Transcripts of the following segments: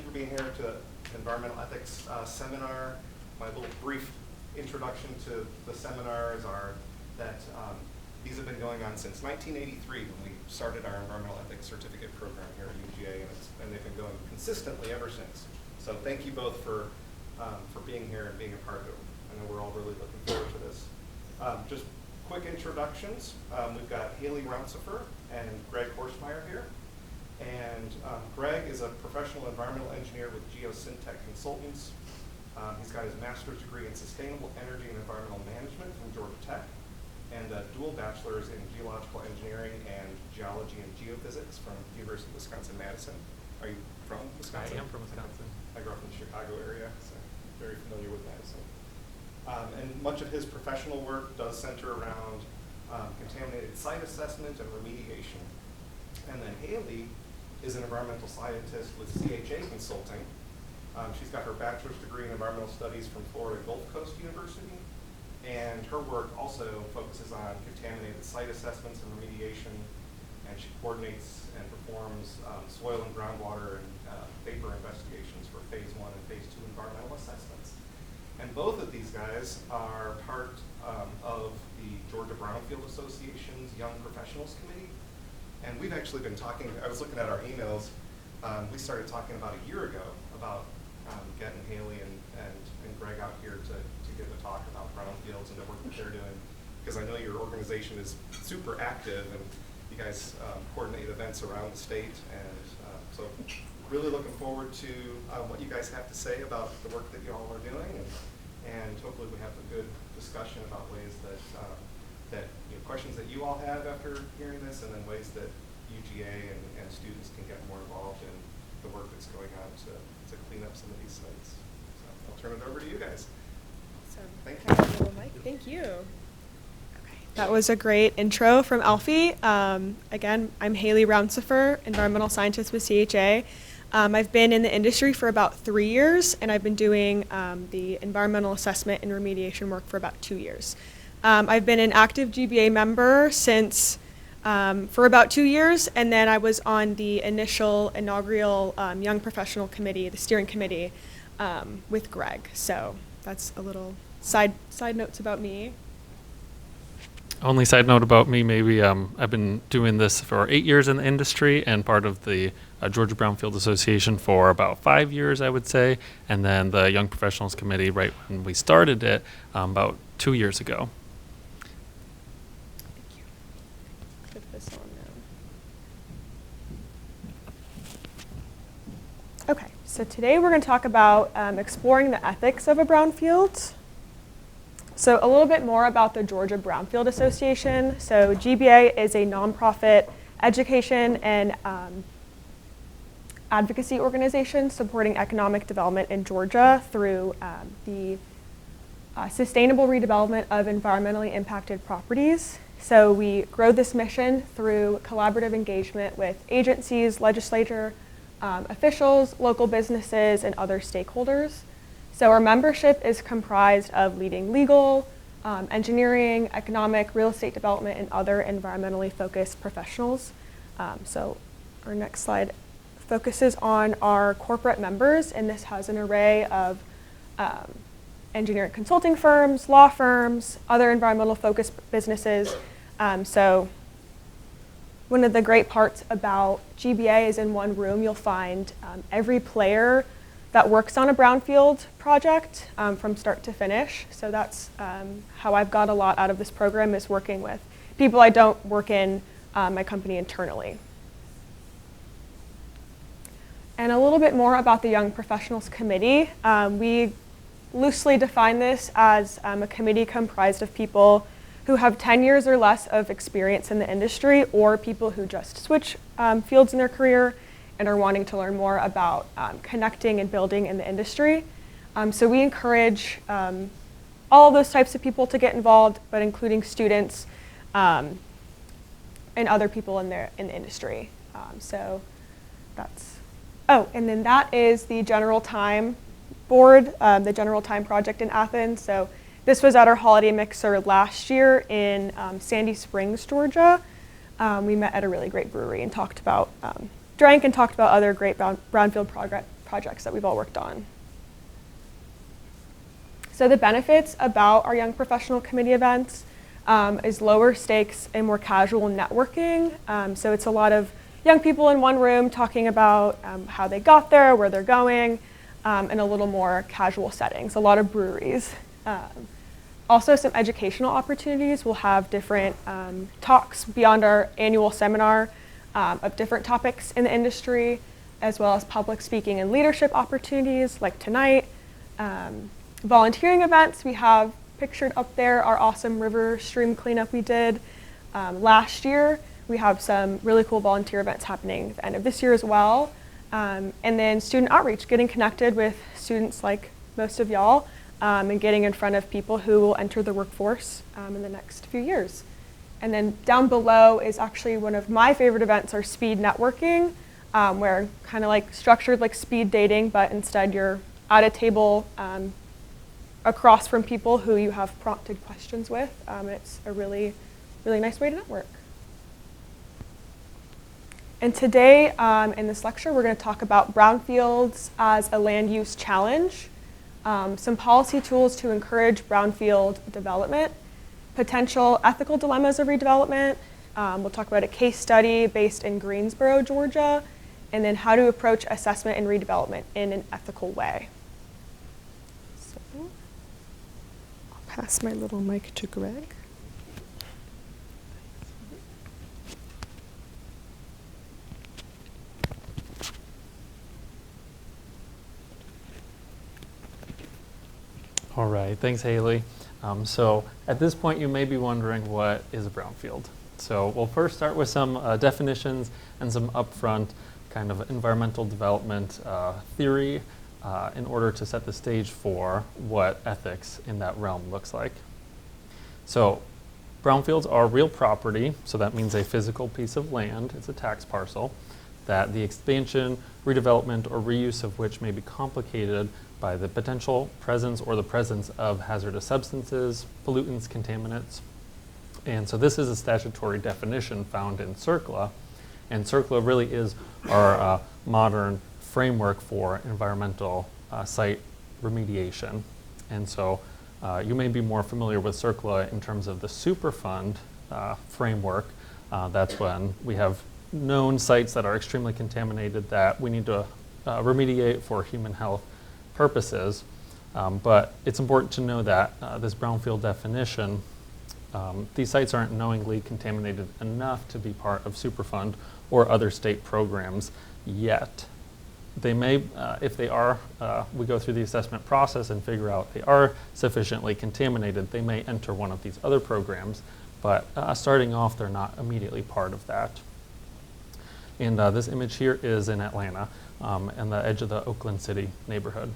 you for being here to the Environmental Ethics Seminar. My little brief introduction to the seminars are that these have been going on since 1983 when we started our Environmental Ethics Certificate program here at UGA, and they've been going consistently ever since. So thank you both for being here and being a part of it. I know we're all really looking forward to this. Just quick introductions. We've got Haley Rounsifer and Greg Horstmeier here. And Greg is a professional environmental engineer with Geosyntec Consultants. He's got his master's degree in sustainable energy and environmental management from Georgia Tech, and a dual bachelor's in geological engineering and geology and geophysics from University of Wisconsin-Madison. Are you from Wisconsin? I am from Wisconsin. I grew up in the Chicago area, so very familiar with Madison. And much of his professional work does center around contaminated site assessment and remediation. And then Haley is an environmental scientist with CHA Consulting. She's got her bachelor's degree in environmental studies from Florida Gulf Coast University. And her work also focuses on contaminated site assessments and remediation. And she coordinates and performs soil and groundwater and vapor investigations for phase 1 and phase 2 environmental assessments. And both of these guys are part of the Georgia Brownfield Association's Young Professionals Committee. And we've actually been talking, I was looking at our emails, we started talking about a year ago about getting Haley and Greg out here to give a talk about brownfields and the work that they're doing, because I know your organization is super active and you guys coordinate events around the state, and so really looking forward to what you guys have to say about the work that you all are doing, and hopefully we have a good discussion about ways that questions that you all have after hearing this, and then ways that UGA and students can get more involved in the work that's going on to clean up some of these sites. So I'll turn it over to you guys. Awesome. Thank you. Mike, thank you. Okay. That was a great intro from Alfie. Again, I'm Haley Rounsifer, environmental scientist with CHA. I've been in the industry for about 3 years, and I've been doing the environmental assessment and remediation work for about 2 years. I've been an active GBA member since for about 2 years, and then I was on the inaugural Young Professional Committee, the steering committee, with Greg. So that's a little side notes about me. Only side note about me, maybe I've been doing this for 8 years in the industry and part of the Georgia Brownfield Association for about 5 years, I would say, and then the Young Professionals Committee right when we started it about 2 years ago. Thank you. Put this on now. Okay, so today we're going to talk about exploring the ethics of a brownfield. So a little bit more about the Georgia Brownfield Association. So GBA is a nonprofit education and advocacy organization supporting economic development in Georgia through the sustainable redevelopment of environmentally impacted properties. So we grow this mission through collaborative engagement with agencies, legislature, officials, local businesses, and other stakeholders. So our membership is comprised of leading legal, engineering, economic, real estate development, and other environmentally focused professionals. So our next slide focuses on our corporate members, and this has an array of engineering consulting firms, law firms, other environmental focused businesses. So one of the great parts about GBA is in one room you'll find every player that works on a brownfield project from start to finish. So that's how I've got a lot out of this program, is working with people I don't work in my company internally. And a little bit more about the Young Professionals Committee. We loosely define this as a committee comprised of people who have 10 years or less of experience in the industry, or people who just switch fields in their career and are wanting to learn more about connecting and building in the industry. So we encourage all of those types of people to get involved, but including students and other people in the industry. So that's, and then that is the General Time Board, the General Time Project in Athens. So this was at our holiday mixer last year in Sandy Springs, Georgia. We met at a really great brewery and talked about drank and talked about other great brownfield projects that we've all worked on. So the benefits about our Young Professional Committee events is lower stakes and more casual networking. So it's a lot of young people in one room talking about how they got there, where they're going, in a little more casual settings, a lot of breweries. Also some educational opportunities. We'll have different talks beyond our annual seminar of different topics in the industry, as well as public speaking and leadership opportunities like tonight. Volunteering events, we have pictured up there our awesome river stream cleanup we did last year. We have some really cool volunteer events happening at the end of this year as well. And then student outreach, getting connected with students like most of y'all, and getting in front of people who will enter the workforce in the next few years. And then down below is actually one of my favorite events, our speed networking, where kind of like structured like speed dating, but instead you're at a table across from people who you have prompted questions with. It's a really, really nice way to network. And today in this lecture, we're going to talk about brownfields as a land use challenge, some policy tools to encourage brownfield development, potential ethical dilemmas of redevelopment. We'll talk about a case study based in Greensboro, Georgia, and then how to approach assessment and redevelopment in an ethical way. So I'll pass my little mic to Greg. All right, thanks, Haley. So at this point, you may be wondering, what is a brownfield? So we'll first start with some definitions and some upfront kind of environmental development theory in order to set the stage for what ethics in that realm looks like. So brownfields are real property, so that means a physical piece of land. It's a tax parcel that the expansion, redevelopment, or reuse of which may be complicated by the potential presence or the presence of hazardous substances, pollutants, contaminants. And so this is a statutory definition found in CERCLA, and CERCLA really is our modern framework for environmental site remediation. And so you may be more familiar with CERCLA in terms of the Superfund framework. That's when we have known sites that are extremely contaminated that we need to remediate for human health purposes. But it's important to know that this brownfield definition, these sites aren't knowingly contaminated enough to be part of Superfund or other state programs yet. They may, if they are, we go through the assessment process and figure out they are sufficiently contaminated, they may enter one of these other programs, but starting off, they're not immediately part of that. And this image here is in Atlanta, on the edge of the Oakland City neighborhood.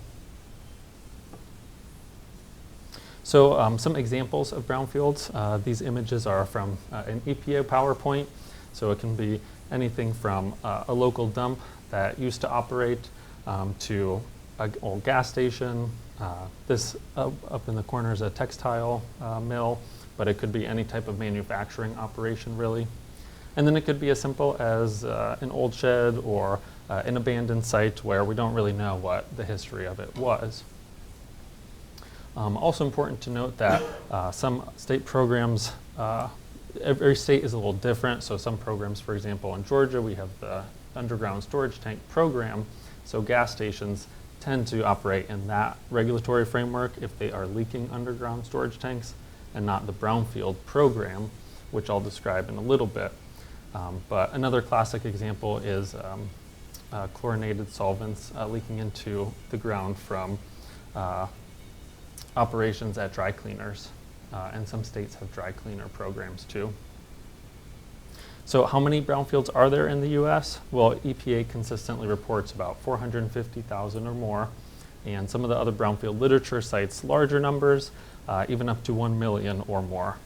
So some examples of brownfields. These images are from an EPA PowerPoint. So it can be anything from a local dump that used to operate to an old gas station. This up in the corner is a textile mill, but it could be any type of manufacturing operation really. And then it could be as simple as an old shed or an abandoned site where we don't really know what the history of it was. Also important to note that some state programs, every state is a little different. So some programs, for example, in Georgia, we have the underground storage tank program. So gas stations tend to operate in that regulatory framework if they are leaking underground storage tanks, and not the brownfield program, which I'll describe in a little bit. But another classic example is chlorinated solvents leaking into the ground from operations at dry cleaners. And some states have dry cleaner programs too. So how many brownfields are there in the US? Well, EPA consistently reports about 450,000 or more. And some of the other brownfield literature cites larger numbers, even up to 1 million or more.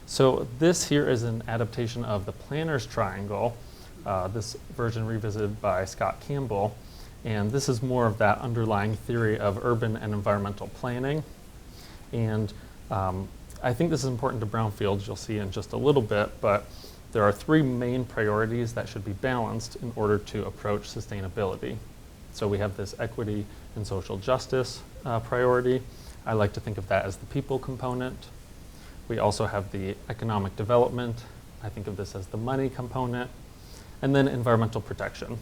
So this here is an adaptation of the Planner's Triangle, this version revisited by Scott Campbell. And this is more of that underlying theory of urban and environmental planning. And I think this is important to brownfields, you'll see in just a little bit, but there are three main priorities that should be balanced in order to approach sustainability. So we have this equity and social justice priority. I like to think of that as the people component. We also have the economic development. I think of this as the money component. And then environmental protection.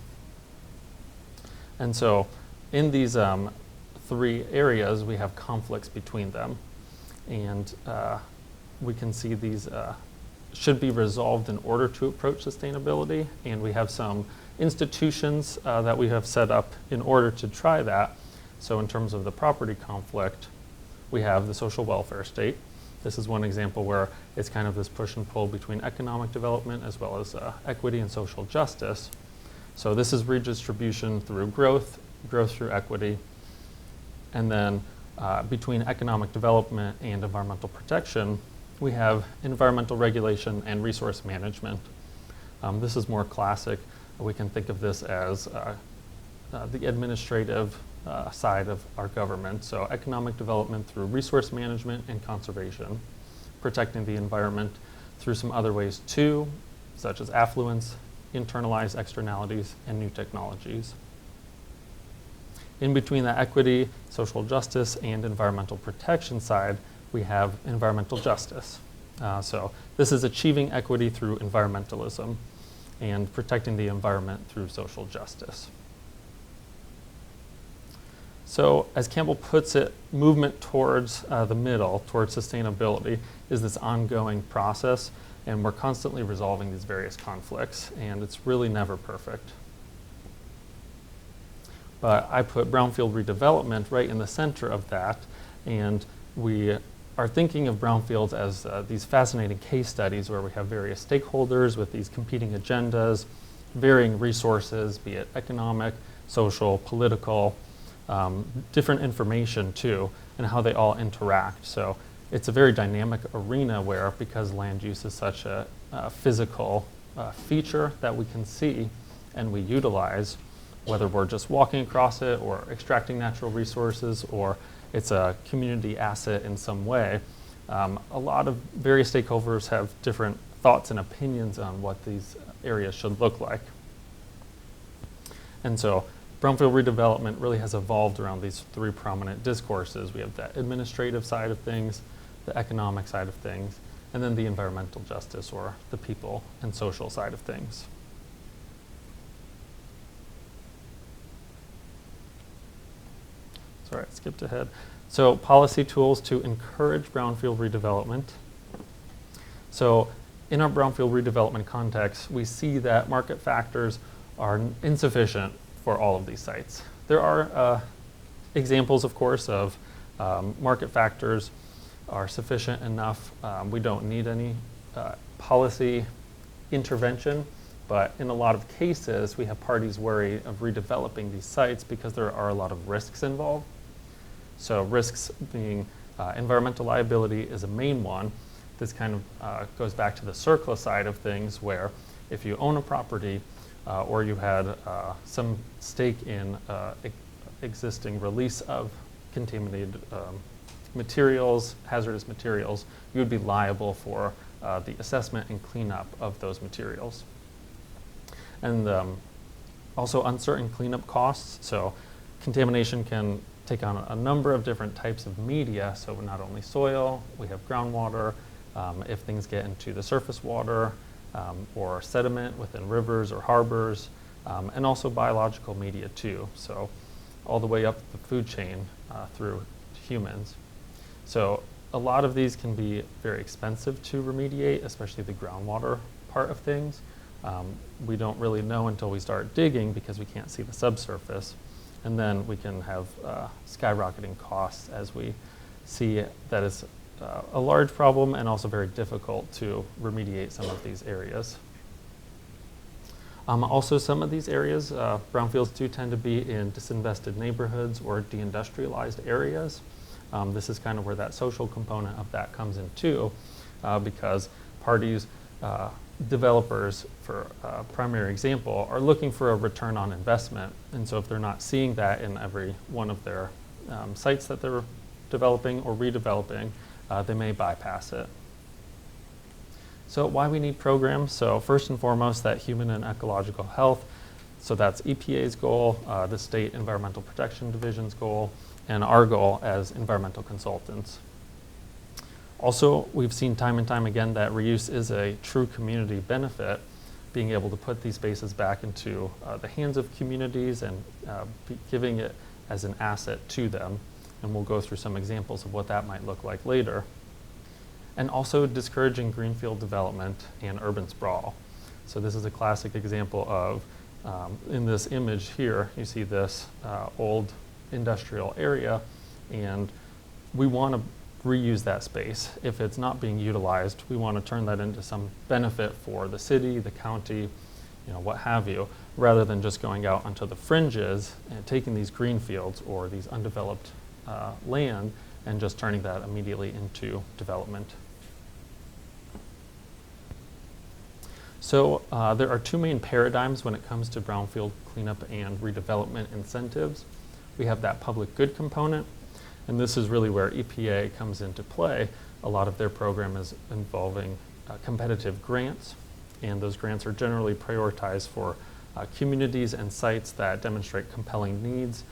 And so in these three areas, we have conflicts between them. And we can see these should be resolved in order to approach sustainability. And we have some institutions that we have set up in order to try that. So in terms of the property conflict, we have the social welfare state. This is one example where it's kind of this push and pull between economic development as well as equity and social justice. So this is redistribution through growth, growth through equity, and then between economic development and environmental protection, we have environmental regulation and resource management. This is more classic. We can think of this as the administrative side of our government. So economic development through resource management and conservation, protecting the environment through some other ways too, such as affluence, internalized externalities, and new technologies. In between the equity, social justice, and environmental protection side, we have environmental justice. So this is achieving equity through environmentalism and protecting the environment through social justice. So as Campbell puts it, movement towards the middle, towards sustainability, is this ongoing process, and we're constantly resolving these various conflicts, and it's really never perfect. But I put brownfield redevelopment right in the center of that, and we are thinking of brownfields as these fascinating case studies where we have various stakeholders with these competing agendas, varying resources, be it economic, social, political, different information too, and how they all interact. So it's a very dynamic arena where, because land use is such a physical feature that we can see and we utilize, whether we're just walking across it or extracting natural resources or it's a community asset in some way, a lot of various stakeholders have different thoughts and opinions on what these areas should look like. And so brownfield redevelopment really has evolved around these three prominent discourses. We have the administrative side of things, the economic side of things, and then the environmental justice or the people and social side of things. Sorry, I skipped ahead. So policy tools to encourage brownfield redevelopment. So in our brownfield redevelopment context, we see that market factors are insufficient for all of these sites. There are examples, of course, of market factors are sufficient enough. We don't need any policy intervention, but in a lot of cases, we have parties worry of redeveloping these sites because there are a lot of risks involved. So risks being environmental liability is a main one. This kind of goes back to the CERCLA side of things, where if you own a property or you had some stake in existing release of contaminated materials, hazardous materials, you would be liable for the assessment and cleanup of those materials. And also uncertain cleanup costs. So contamination can take on a number of different types of media. So not only soil, we have groundwater. If things get into the surface water or sediment within rivers or harbors, and also biological media too. So all the way up the food chain through humans. So a lot of these can be very expensive to remediate, especially the groundwater part of things. We don't really know until we start digging because we can't see the subsurface. And then we can have skyrocketing costs as we see that is a large problem and also very difficult to remediate some of these areas. Also, some of these areas, brownfields do tend to be in disinvested neighborhoods or deindustrialized areas. This is kind of where that social component of that comes in too, because parties, developers, for a primary example, are looking for a return on investment. And so if they're not seeing that in every one of their sites that they're developing or redeveloping, they may bypass it. So why we need programs? So first and foremost, that human and ecological health. So that's EPA's goal, the State Environmental Protection Division's goal, and our goal as environmental consultants. Also, we've seen time and time again that reuse is a true community benefit, being able to put these spaces back into the hands of communities and giving it as an asset to them. And we'll go through some examples of what that might look like later. And also discouraging greenfield development and urban sprawl. So this is a classic example of, in this image here, you see this old industrial area, and we want to reuse that space. If it's not being utilized, we want to turn that into some benefit for the city, the county, what have you, rather than just going out onto the fringes and taking these green fields or these undeveloped land and just turning that immediately into development. So there are two main paradigms when it comes to brownfield cleanup and redevelopment incentives. We have that public good component, and this is really where EPA comes into play. A lot of their program is involving competitive grants, and those grants are generally prioritized for communities and sites that demonstrate compelling needs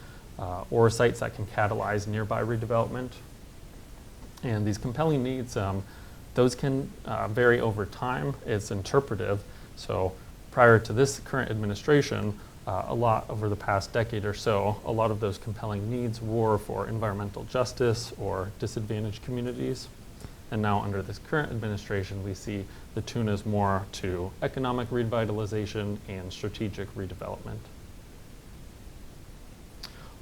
or sites that can catalyze nearby redevelopment. And these compelling needs, those can vary over time. It's interpretive. So prior to this current administration, a lot over the past decade or so, a lot of those compelling needs were for environmental justice or disadvantaged communities. And now under this current administration, we see the tune is more to economic revitalization and strategic redevelopment.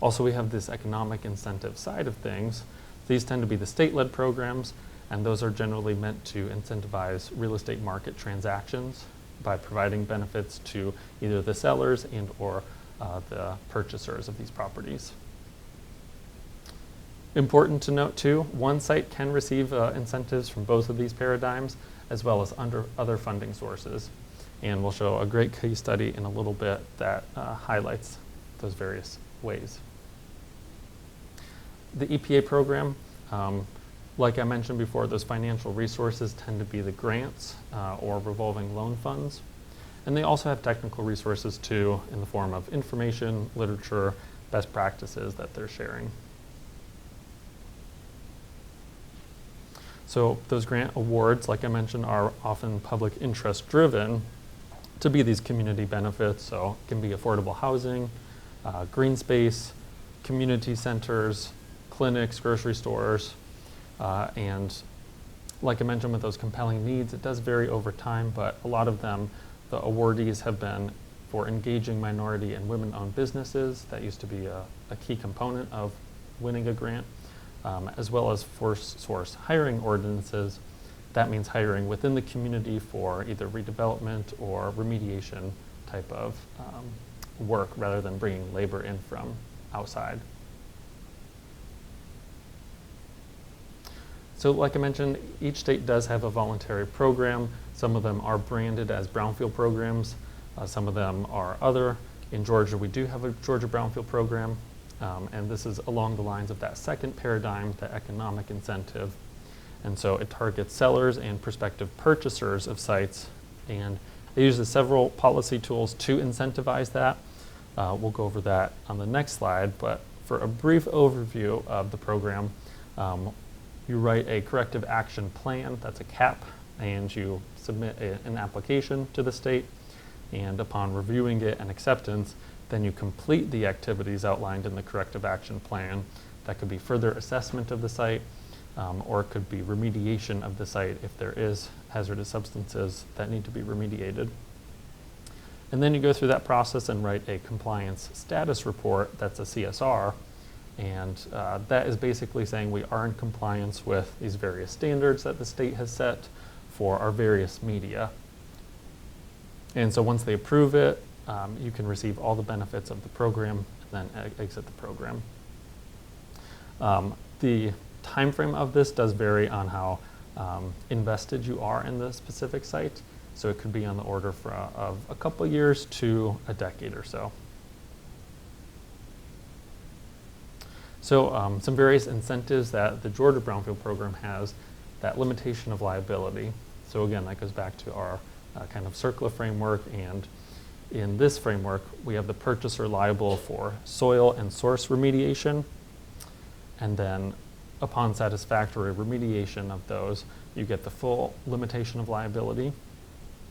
Also, we have this economic incentive side of things. These tend to be the state-led programs, and those are generally meant to incentivize real estate market transactions by providing benefits to either the sellers and or the purchasers of these properties. Important to note too, one site can receive incentives from both of these paradigms as well as under other funding sources. And we'll show a great case study in a little bit that highlights those various ways. The EPA program, like I mentioned before, those financial resources tend to be the grants or revolving loan funds. And they also have technical resources too in the form of information, literature, best practices that they're sharing. So those grant awards, like I mentioned, are often public interest driven to be these community benefits. So it can be affordable housing, green space, community centers, clinics, grocery stores, and like I mentioned with those compelling needs, it does vary over time, but a lot of them, the awardees have been for engaging minority and women-owned businesses. That used to be a key component of winning a grant, as well as forced source hiring ordinances. That means hiring within the community for either redevelopment or remediation type of work rather than bringing labor in from outside. So like I mentioned, each state does have a voluntary program. Some of them are branded as brownfield programs. Some of them are other. In Georgia, we do have a Georgia Brownfield program. And this is along the lines of that second paradigm, the economic incentive. And so it targets sellers and prospective purchasers of sites. And it uses several policy tools to incentivize that. We'll go over that on the next slide. But for a brief overview of the program, you write a corrective action plan, that's a CAP, and you submit an application to the state. And upon reviewing it and acceptance, then you complete the activities outlined in the corrective action plan. That could be further assessment of the site, or it could be remediation of the site if there is hazardous substances that need to be remediated. And then you go through that process and write a compliance status report, that's a CSR, and that is basically saying we are in compliance with these various standards that the state has set for our various media. And so once they approve it, you can receive all the benefits of the program and then exit the program. The time frame of this does vary on how invested you are in the specific site. So it could be on the order of a couple years to a decade or so. So some various incentives that the Georgia Brownfield program has, that limitation of liability. So again, that goes back to our kind of circular framework, and in this framework, we have the purchaser liable for soil and source remediation, and then upon satisfactory remediation of those, you get the full limitation of liability,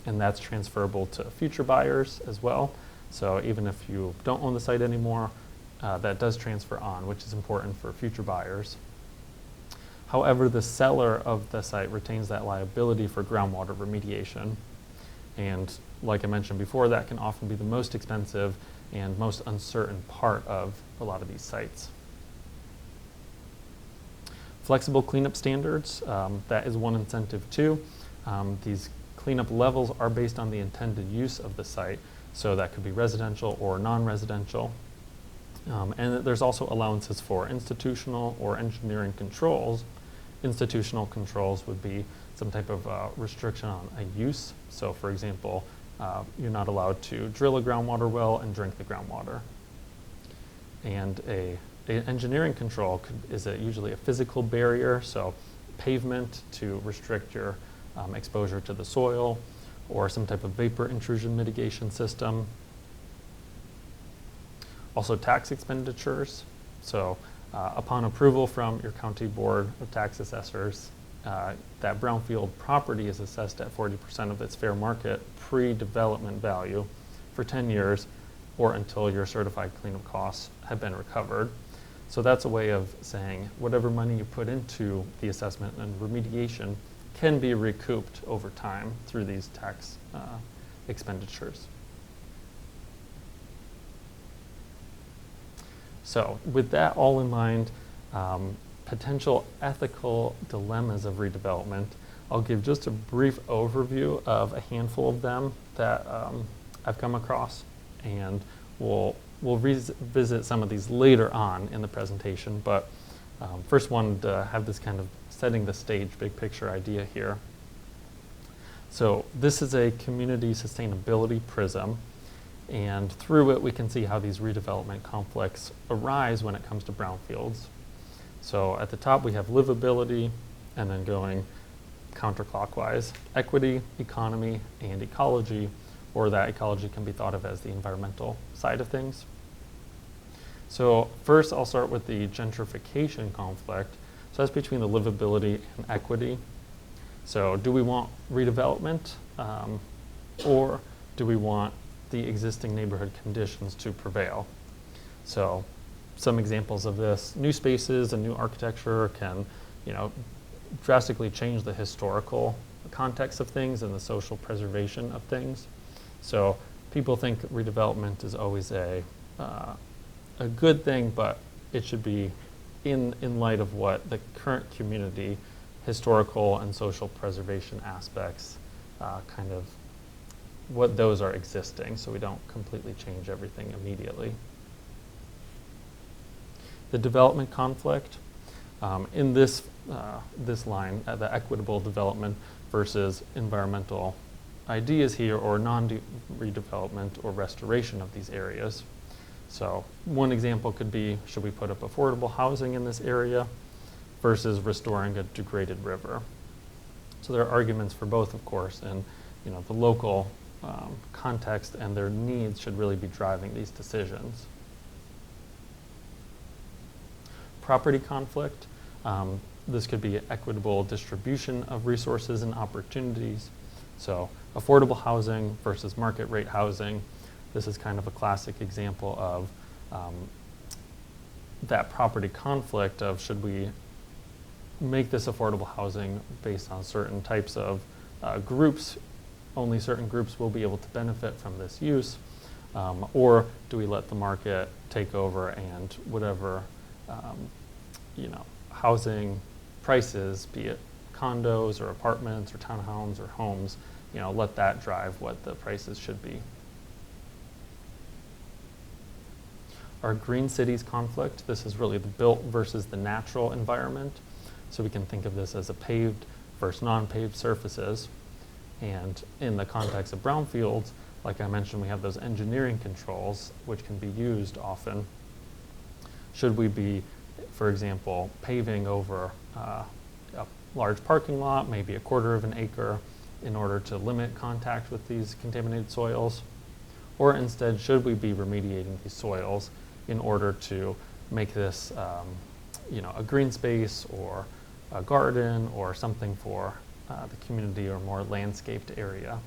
and that's transferable to future buyers as well. So even if you don't own the site anymore, that does transfer on, which is important for future buyers. However, the seller of the site retains that liability for groundwater remediation. And like I mentioned before, that can often be the most expensive and most uncertain part of a lot of these sites. Flexible cleanup standards, that is one incentive too. These cleanup levels are based on the intended use of the site, so that could be residential or non-residential. And there's also allowances for institutional or engineering controls. Institutional controls would be some type of restriction on a use. So for example, you're not allowed to drill a groundwater well and drink the groundwater. And an engineering control is usually a physical barrier, so pavement to restrict your exposure to the soil, or some type of vapor intrusion mitigation system. Also tax expenditures. So upon approval from your county board of tax assessors, that brownfield property is assessed at 40% of its fair market pre-development value for 10 years, or until your certified cleanup costs have been recovered. So that's a way of saying whatever money you put into the assessment and remediation can be recouped over time through these tax expenditures. So with that all in mind, potential ethical dilemmas of redevelopment, I'll give just a brief overview of a handful of them that I've come across, and we'll revisit some of these later on in the presentation, but first wanted to have this kind of setting the stage, big picture idea here. So this is a community sustainability prism, and through it we can see how these redevelopment conflicts arise when it comes to brownfields. So at the top we have livability, and then going counterclockwise, equity, economy, and ecology, or that ecology can be thought of as the environmental side of things. So first I'll start with the gentrification conflict. So that's between the livability and equity. So do we want redevelopment, or do we want the existing neighborhood conditions to prevail? So some examples of this: new spaces and new architecture can, drastically change the historical context of things and the social preservation of things. So people think redevelopment is always a good thing, but it should be in light of what the current community, historical and social preservation aspects, kind of what those are existing, so we don't completely change everything immediately. The development conflict, in this line, the equitable development versus environmental ideas here, or non-redevelopment or restoration of these areas. So one example could be, should we put up affordable housing in this area versus restoring a degraded river? So there are arguments for both, of course, and the local context and their needs should really be driving these decisions. Property conflict, this could be equitable distribution of resources and opportunities. So affordable housing versus market rate housing. This is kind of a classic example of that property conflict of, should we make this affordable housing based on certain types of groups, only certain groups will be able to benefit from this use, or do we let the market take over and whatever housing prices, be it condos or apartments or townhomes or homes, let that drive what the prices should be. Our green cities conflict, this is really the built versus the natural environment. So we can think of this as a paved versus non-paved surfaces. And in the context of brownfields, like I mentioned, we have those engineering controls, which can be used often. Should we be, for example, paving over a large parking lot, maybe 1/4 of an acre, in order to limit contact with these contaminated soils? Or instead, should we be remediating these soils in order to make this a green space or a garden or something for the community or more landscaped area?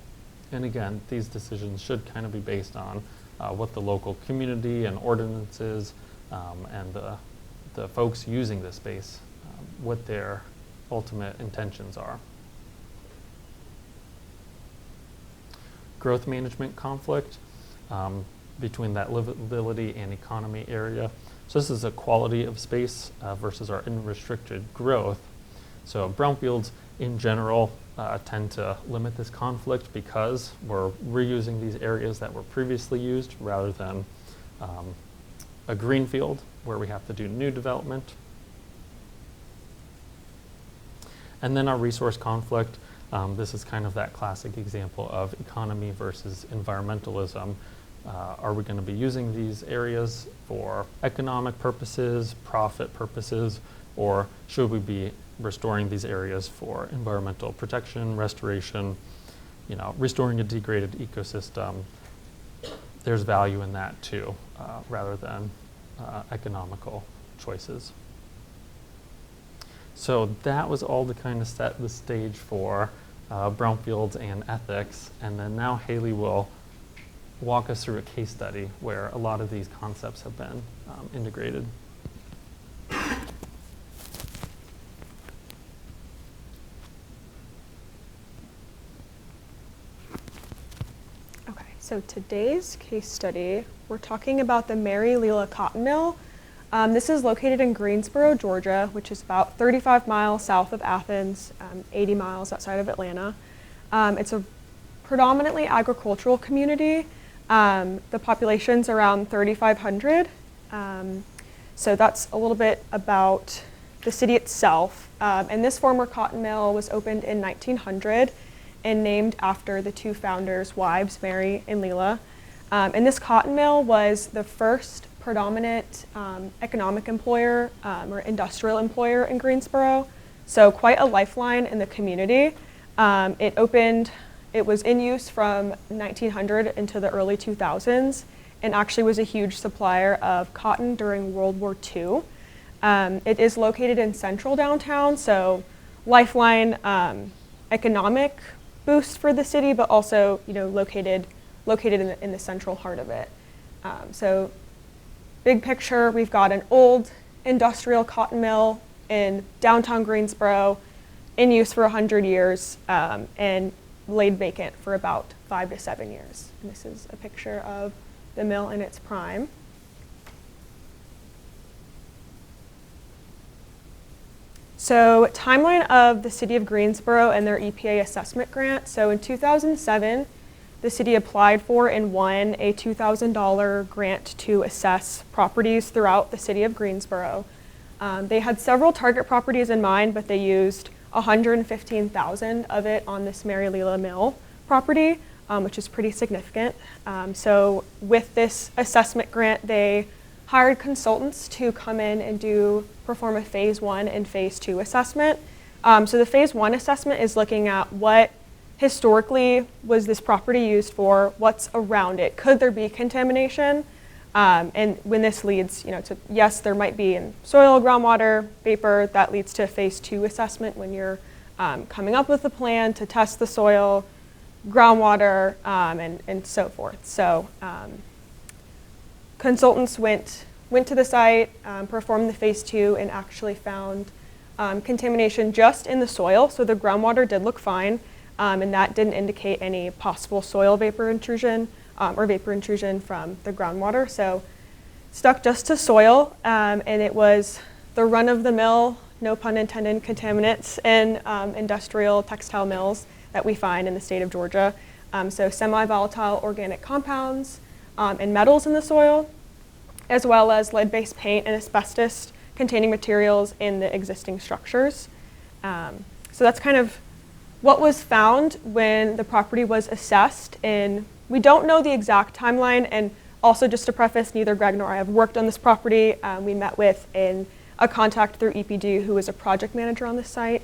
And again, these decisions should kind of be based on what the local community and ordinances and the folks using this space, what their ultimate intentions are. Growth management conflict between that livability and economy area. So this is a quality of space versus our unrestricted growth. So brownfields in general tend to limit this conflict because we're reusing these areas that were previously used rather than a greenfield where we have to do new development. And then our resource conflict. This is kind of that classic example of economy versus environmentalism. Are we going to be using these areas for economic purposes, profit purposes, or should we be restoring these areas for environmental protection, restoration, restoring a degraded ecosystem? There's value in that too, rather than economical choices. So that was all to kind of set the stage for brownfields and ethics. And then now Haley will walk us through a case study where a lot of these concepts have been integrated. Okay, so today's case study, we're talking about the Mary Leela Cotton Mill. This is located in Greensboro, Georgia, which is about 35 miles south of Athens, 80 miles outside of Atlanta. It's a predominantly agricultural community. The population's around 3,500. So that's a little bit about the city itself. And this former cotton mill was opened in 1900 and named after the two founders' wives, Mary and Leela. And this cotton mill was the first predominant economic employer or industrial employer in Greensboro. So quite a lifeline in the community. It was in use from 1900 into the early 2000s and actually was a huge supplier of cotton during World War II. It is located in central downtown, so lifeline economic boost for the city, but also located in the central heart of it. So big picture, we've got an old industrial cotton mill in downtown Greensboro in use for 100 years and laid vacant for about 5 to 7 years. And this is a picture of the mill in its prime. So timeline of the city of Greensboro and their EPA assessment grant. So in 2007, the city applied for and won a $2,000 grant to assess properties throughout the city of Greensboro. They had several target properties in mind, but they used $115,000 of it on this Mary Leela Mill property, which is pretty significant. So with this assessment grant, they hired consultants to come in and perform a phase 1 and phase 2 assessment. So the phase 1 assessment is looking at what historically was this property used for, what's around it, could there be contamination? And when this leads, to yes, there might be in soil, groundwater, vapor. That leads to a phase 2 assessment when you're coming up with a plan to test the soil, groundwater, and so forth. So consultants went to the site, performed the phase 2, and actually found contamination just in the soil. So the groundwater did look fine, and that didn't indicate any possible soil vapor intrusion or vapor intrusion from the groundwater. So stuck just to soil, and it was the run-of-the-mill, no pun intended, contaminants in industrial textile mills that we find in the state of Georgia. So semi-volatile organic compounds and metals in the soil, as well as lead-based paint and asbestos-containing materials in the existing structures. So that's kind of what was found when the property was assessed. And we don't know the exact timeline, and also just to preface, neither Greg nor I have worked on this property. We met with a contact through EPD who was a project manager on this site.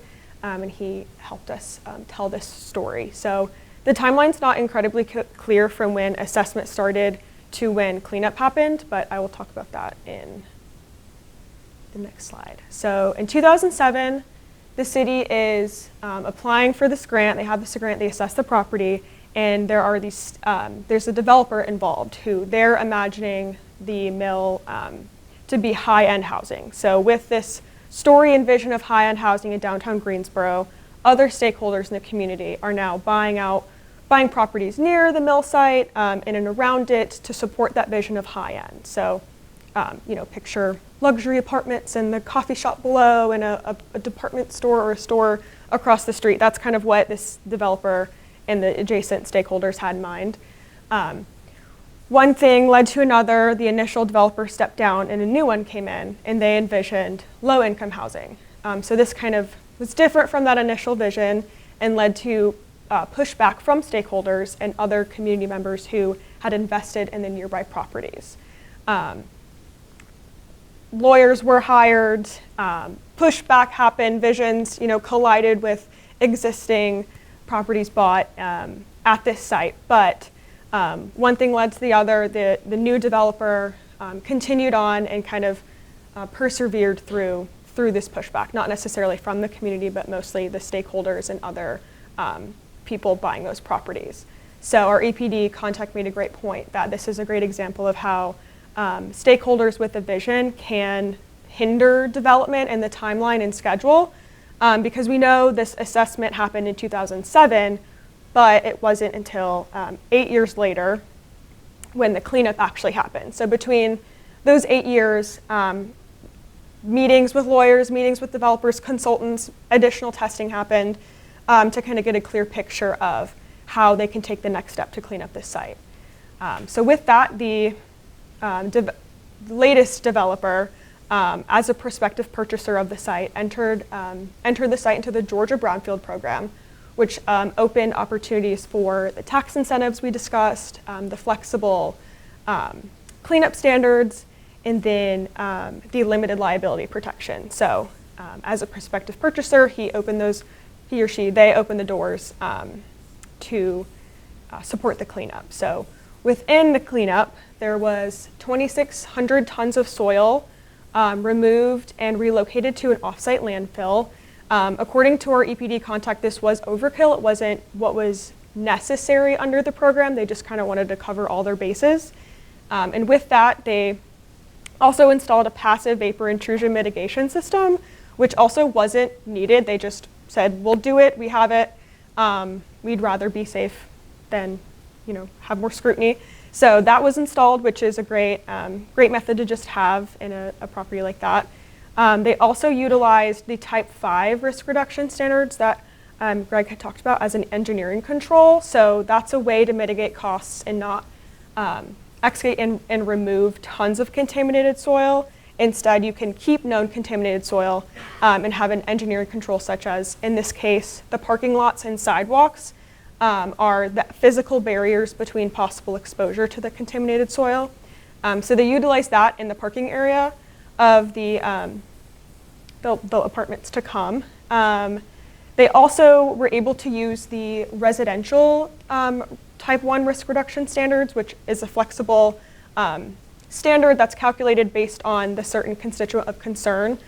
and he helped us tell this story. So the timeline's not incredibly clear from when assessment started to when cleanup happened, but I will talk about that in the next slide. So in 2007, the city is applying for this grant. They have this grant, they assess the property, and there are these, there's a developer involved who they're imagining the mill to be high-end housing. So with this story and vision of high-end housing in downtown Greensboro, other stakeholders in the community are now buying properties near the mill site in and around it to support that vision of high-end. So, picture luxury apartments and the coffee shop below and a department store or a store across the street. That's kind of what this developer and the adjacent stakeholders had in mind. One thing led to another. The initial developer stepped down and a new one came in, and they envisioned low-income housing. So this kind of was different from that initial vision and led to pushback from stakeholders and other community members who had invested in the nearby properties. Lawyers were hired, pushback happened, visions collided with existing properties bought at this site. But one thing led to the other. The new developer continued on and kind of persevered through this pushback, not necessarily from the community, but mostly the stakeholders and other people buying those properties. So our EPD contact made a great point that this is a great example of how stakeholders with a vision can hinder development and the timeline and schedule, because we know this assessment happened in 2007, but it wasn't until 8 years later when the cleanup actually happened. So between those 8 years, meetings with lawyers, meetings with developers, consultants, additional testing happened to kind of get a clear picture of how they can take the next step to clean up this site. So with that, the latest developer, as a prospective purchaser of the site, entered the site into the Georgia Brownfield program, which opened opportunities for the tax incentives we discussed, the flexible cleanup standards, and then the limited liability protection. So as a prospective purchaser, they opened the doors to support the cleanup. So within the cleanup, there was 2,600 tons of soil removed and relocated to an offsite landfill. According to our EPD contact, this was overkill. It wasn't what was necessary under the program. They just kind of wanted to cover all their bases. And with that, they also installed a passive vapor intrusion mitigation system, which also wasn't needed. They just said, we'll do it, we have it. We'd rather be safe than have more scrutiny. So that was installed, which is a great method to just have in a property like that. They also utilized the Type 5 risk reduction standards that Greg had talked about as an engineering control. So that's a way to mitigate costs and not excavate and remove tons of contaminated soil. Instead, you can keep known contaminated soil and have an engineering control, such as, in this case, the parking lots and sidewalks are the physical barriers between possible exposure to the contaminated soil. So they utilize that in the parking area of the apartments to come. They also were able to use the residential Type 1 risk reduction standards, which is a flexible standard that's calculated based on the certain constituent of concern,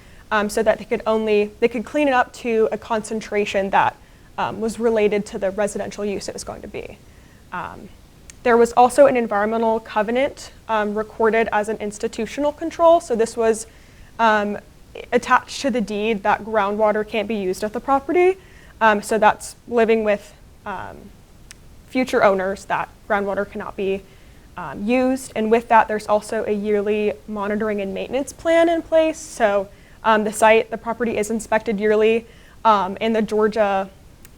so that they could clean it up to a concentration that was related to the residential use it was going to be. There was also an environmental covenant recorded as an institutional control. So this was attached to the deed that groundwater can't be used at the property. So that's living with future owners that groundwater cannot be used. And with that, there's also a yearly monitoring and maintenance plan in place. So the property is inspected yearly, and the Georgia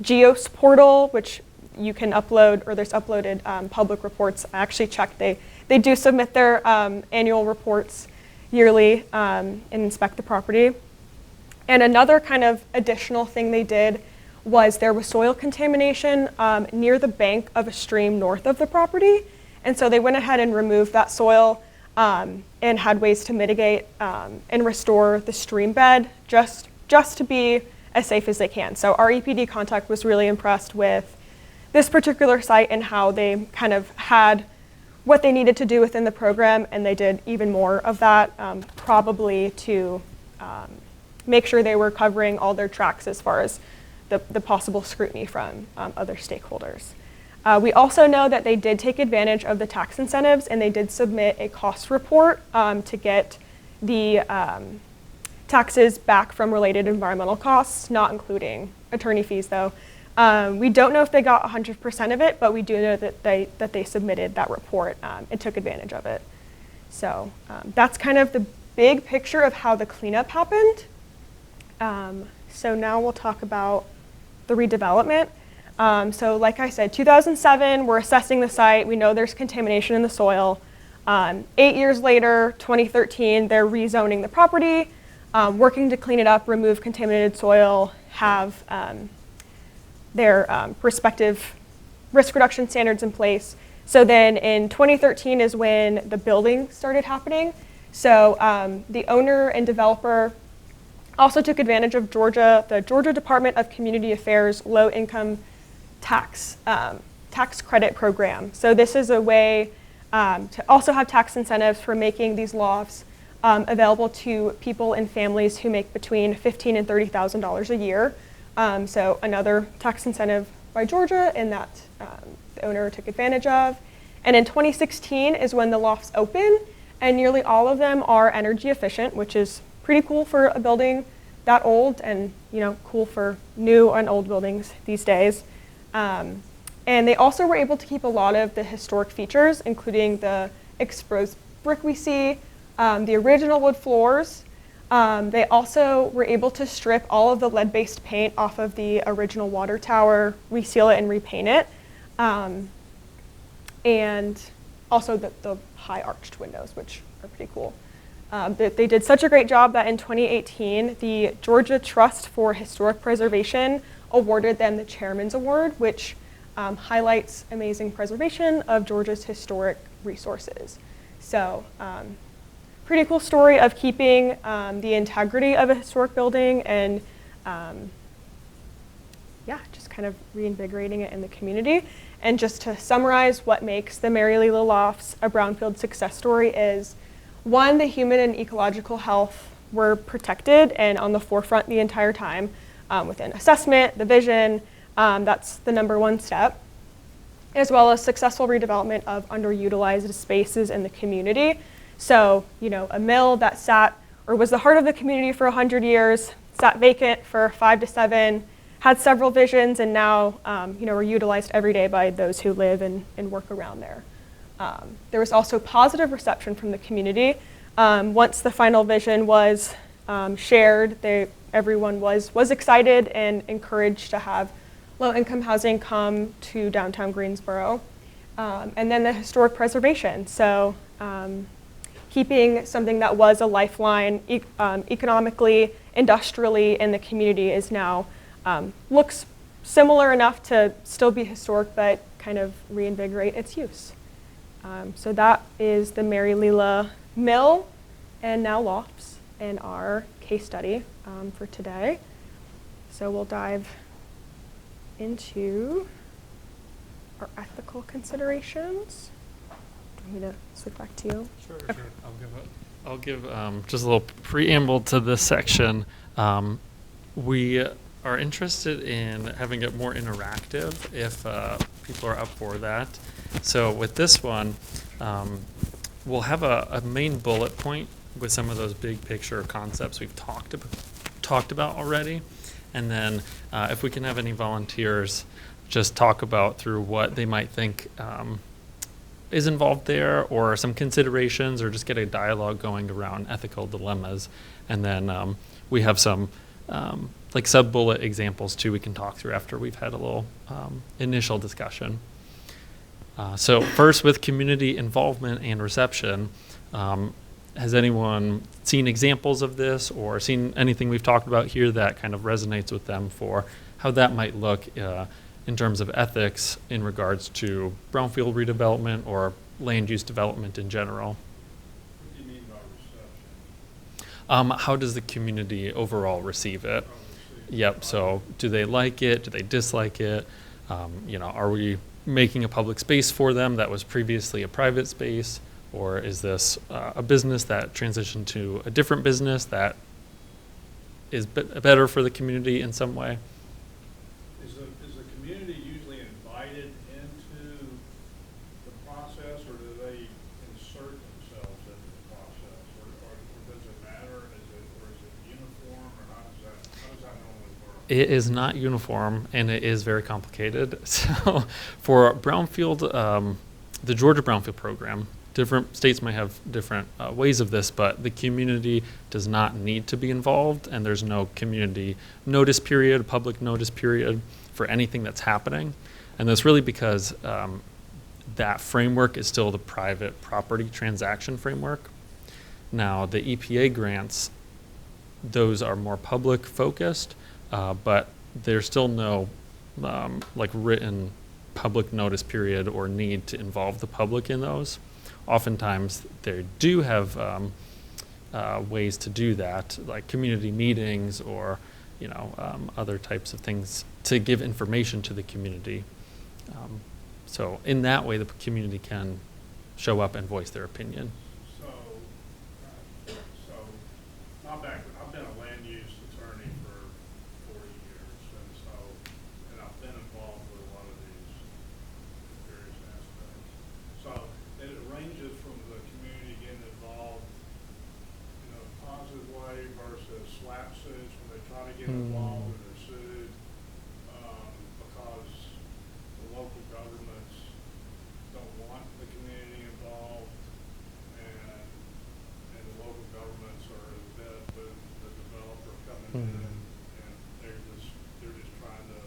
Geos portal, which you can upload, or there's uploaded public reports. I actually checked. They do submit their annual reports yearly and inspect the property. And another kind of additional thing they did was there was soil contamination near the bank of a stream north of the property. And so they went ahead and removed that soil and had ways to mitigate and restore the stream bed just to be as safe as they can. So our EPD contact was really impressed with this particular site and how they kind of had what they needed to do within the program, and they did even more of that, probably to make sure they were covering all their tracks as far as the possible scrutiny from other stakeholders. We also know that they did take advantage of the tax incentives, and they did submit a cost report to get the taxes back from related environmental costs, not including attorney fees though. We don't know if they got 100% of it, but we do know that they submitted that report and took advantage of it. So that's kind of the big picture of how the cleanup happened. So now we'll talk about the redevelopment. So like I said, 2007, we're assessing the site. We know there's contamination in the soil. 8 years later, 2013, they're rezoning the property, working to clean it up, remove contaminated soil, have their respective risk reduction standards in place. So then in 2013 is when the building started happening. So the owner and developer also took advantage of the Georgia Department of Community Affairs low-income tax credit program. So this is a way to also have tax incentives for making these lofts available to people and families who make between $15,000 and $30,000 a year. So another tax incentive by Georgia, and that the owner took advantage of. And in 2016 is when the lofts open, and nearly all of them are energy efficient, which is pretty cool for a building that old, and cool for new and old buildings these days. And they also were able to keep a lot of the historic features, including the exposed brick we see, the original wood floors. They also were able to strip all of the lead-based paint off of the original water tower, reseal it and repaint it. And also the high arched windows, which are pretty cool. They did such a great job that in 2018, the Georgia Trust for Historic Preservation awarded them the Chairman's Award, which highlights amazing preservation of Georgia's historic resources. So pretty cool story of keeping the integrity of a historic building and just kind of reinvigorating it in the community. And just to summarize what makes the Mary Leela Lofts a Brownfield success story is, one, the human and ecological health were protected and on the forefront the entire time within assessment, the vision, that's the number one step, as well as successful redevelopment of underutilized spaces in the community. So, a mill that sat or was the heart of the community for 100 years, sat vacant for 5 to 7, had several visions, and now, are utilized every day by those who live and work around there. There was also positive reception from the community. Once the final vision was shared, everyone was excited and encouraged to have low-income housing come to downtown Greensboro. And then the historic preservation. So keeping something that was a lifeline economically, industrially in the community is now looks similar enough to still be historic, but kind of reinvigorate its use. So that is the Mary Leela Mill and now Lofts in our case study for today. So we'll dive into our ethical considerations. Do you want me to switch back to you? Sure. Okay. I'll give just a little preamble to this section. We are interested in having it more interactive if people are up for that. So with this one, we'll have a main bullet point with some of those big picture concepts we've talked about already. And then if we can have any volunteers just talk about through what they might think is involved there, or some considerations, or just get a dialogue going around ethical dilemmas. And then we have some like sub-bullet examples too we can talk through after we've had a little initial discussion. So first, with community involvement and reception, has anyone seen examples of this or seen anything we've talked about here that kind of resonates with them for how that might look in terms of ethics in regards to brownfield redevelopment or land use development in general? What do you mean by reception? How does the community overall receive it? Yep, so do they like it? Do they dislike it? Are we making a public space for them that was previously a private space? Or is this a business that transitioned to a different business that is better for the community in some way? Is the community usually invited into the process, or do they insert themselves into the process? Or does it matter? Or is it uniform, or how does that normally work? It is not uniform, and it is very complicated. So for Brownfield, the Georgia Brownfield program, different states might have different ways of this, but the community does not need to be involved, and there's no community notice period, public notice period for anything that's happening. And that's really because that framework is still the private property transaction framework. Now, the EPA grants, those are more public focused, but there's still no written public notice period or need to involve the public in those. Oftentimes, they do have ways to do that, like community meetings or other types of things to give information to the community. So in that way, the community can show up and voice their opinion. So I've been a land use attorney for 40 years, and I've been involved with a lot of these various aspects. So it ranges from the community getting involved in a positive way versus slap suits when they try to get involved and they're sued because the local governments don't want the community involved, and the local governments are in bed with the developer coming in, and they're just trying to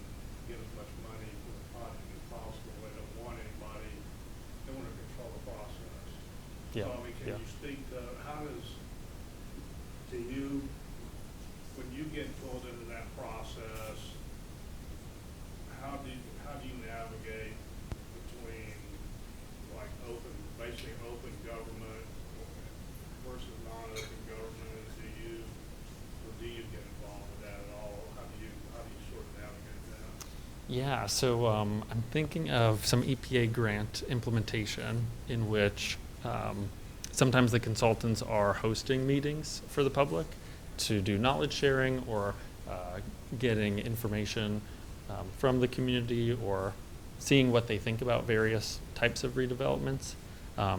get as much money for the project as possible. They don't want anybody. They want to control the process. Yeah. So I mean, can you speak to when you get pulled into that process, how do you navigate between like basically open government versus non-open government? Do you get involved with that at all? How do you sort of navigate that? Yeah, so I'm thinking of some EPA grant implementation in which sometimes the consultants are hosting meetings for the public to do knowledge sharing or getting information from the community or seeing what they think about various types of redevelopments.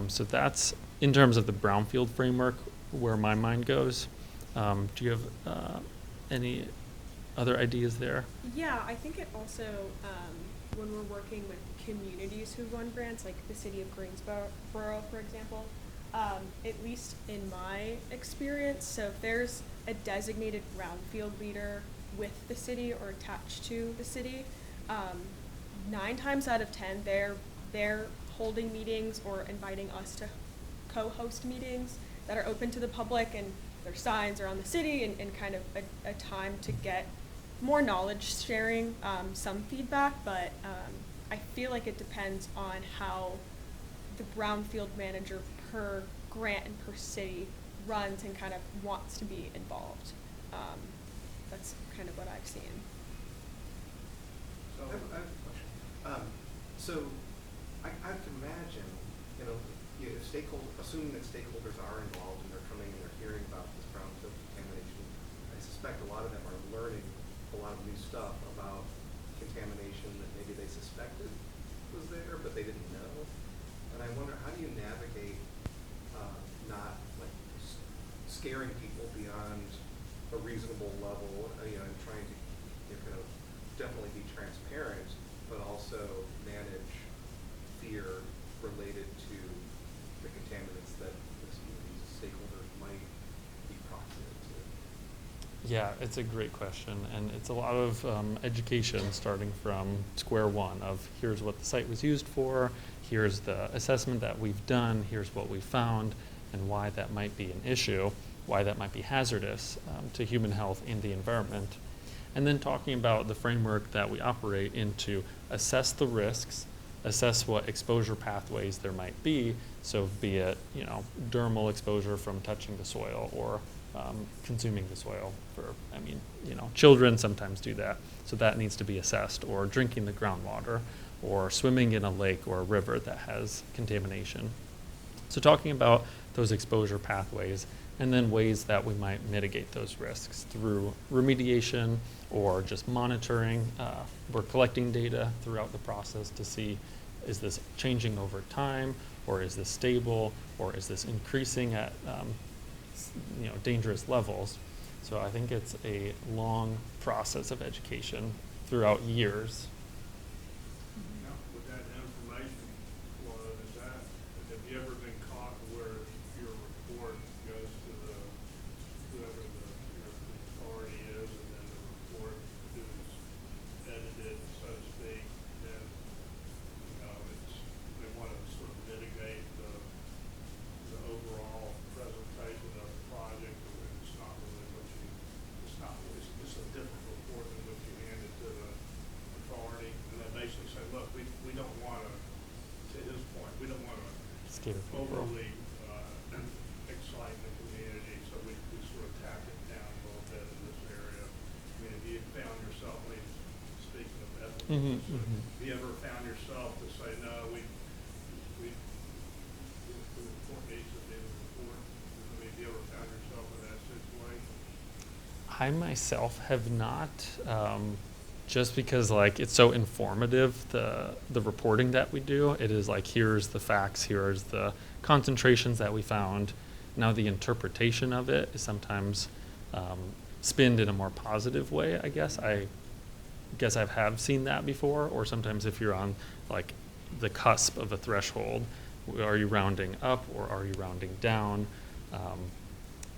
So that's in terms of the Brownfield framework where my mind goes. Do you have any other ideas there? Yeah, I think it also, when we're working with communities who've won grants, like the city of Greensboro, for example, at least in my experience, so if there's a designated Brownfield leader with the city or attached to the city, 9 times out of 10, they're holding meetings or inviting us to co-host meetings that are open to the public, and their signs are on the city, and kind of a time to get more knowledge sharing, some feedback, but I feel like it depends on how the Brownfield manager per grant and per city runs and kind of wants to be involved. That's kind of what I've seen. So I have a question. So I have to imagine, if assuming that stakeholders are involved and they're coming and they're hearing about this brownfield contamination, I suspect a lot of them are learning a lot of new stuff about contamination that maybe they suspected was there, but they didn't know. And I wonder, how do you navigate not scaring people beyond a reasonable level, and trying to kind of definitely be transparent, but also manage fear related to the contaminants that these stakeholders might be proximate to? Yeah, it's a great question, and it's a lot of education starting from square one of here's what the site was used for, here's the assessment that we've done, here's what we found, and why that might be an issue, why that might be hazardous to human health and the environment. And then talking about the framework that we operate in to assess the risks, assess what exposure pathways there might be. So be it, dermal exposure from touching the soil or consuming the soil children sometimes do that. So that needs to be assessed, or drinking the groundwater, or swimming in a lake or a river that has contamination. So talking about those exposure pathways, and then ways that we might mitigate those risks through remediation or just monitoring. We're collecting data throughout the process to see, is this changing over time, or is this stable, or is this increasing at dangerous levels. So I think it's a long process of education throughout years. Now, with that information flow, have you ever been caught where your report goes to whoever the authority is, and then the report is edited, so to speak, then, they want to sort of mitigate the overall presentation of the project, and it's not really it's a different report than what you handed to the authority, and they basically say, look, we don't want to his point, we don't want to Scare people. overly excite the community, so we sort of tap it down a little bit in this area. I mean, have you found yourself, speaking of ethics, have you ever found yourself to say, no, the report needs to be the report? I mean, have you ever found yourself in that situation? I myself have not, just because it's so informative, the reporting that we do. It is here's the facts, here's the concentrations that we found. Now the interpretation of it is sometimes spinned in a more positive way, I guess. I have seen that before, or sometimes if you're on the cusp of a threshold, are you rounding up or are you rounding down?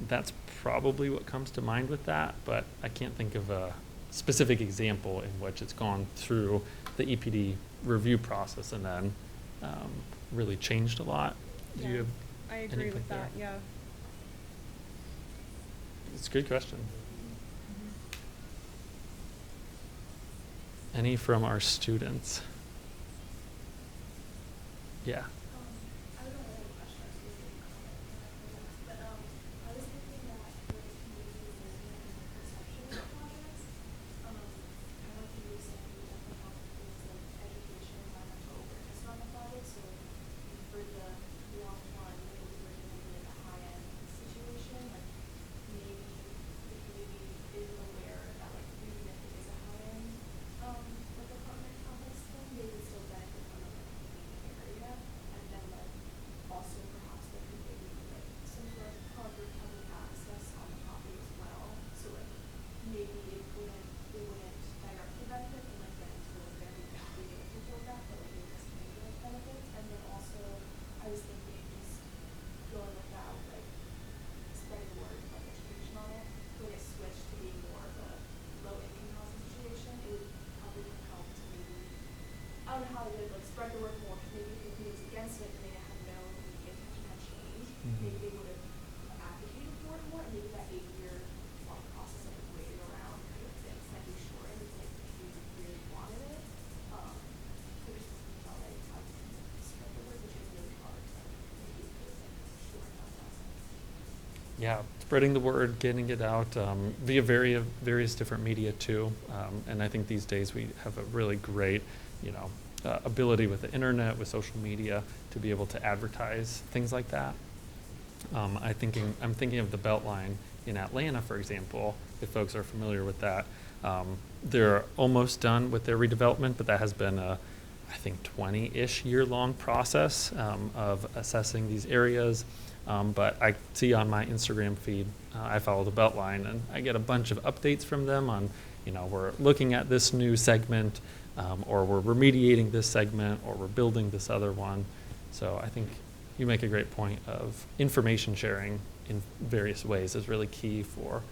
That's probably what comes to mind with that, but I can't think of a specific example in which it's gone through the EPD review process and then really changed a lot. Do you have I agree anything with that, there? yeah. It's a good question. Any from our students? Yeah. I don't know what question I was going to comment, but I was thinking that with community engagement and perception of projects, kind of you were saying, we definitely help with things like education, environmental awareness around the project. So for the Beyond one, maybe we're doing a high-end situation, maybe the community is aware that even if it is a high-end apartment complex thing, they would still benefit from the area, and then also perhaps there could be some sort of public access on the property as well. So maybe it wouldn't directly benefit and get into a very being able to build that, but maybe this can give benefits. And then also I was thinking just going without spreading the word education on it, doing a switch to being more of a low income housing situation, it would probably help to maybe, I don't know how they would spread the word more, because maybe if he was against it and they had known the intention had changed, maybe they would have advocated for it more, and maybe that 8-year long process of waiting around kind of thing slightly shorter because we really wanted it. So just felt how to spread the word, which is really hard, so maybe it was shorten that process. Yeah, spreading the word, getting it out via various different media too. And I think these days we have a really great, ability with the internet, with social media, to be able to advertise things like that. I'm thinking of the Beltline in Atlanta, for example, if folks are familiar with that. They're almost done with their redevelopment, but that has been a, I think, 20-ish year-long process of assessing these areas. But I see on my Instagram feed, I follow the Beltline, and I get a bunch of updates from them on, we're looking at this new segment, or we're remediating this segment, or we're building this other one. So I think you make a great point of information sharing in various ways is really key for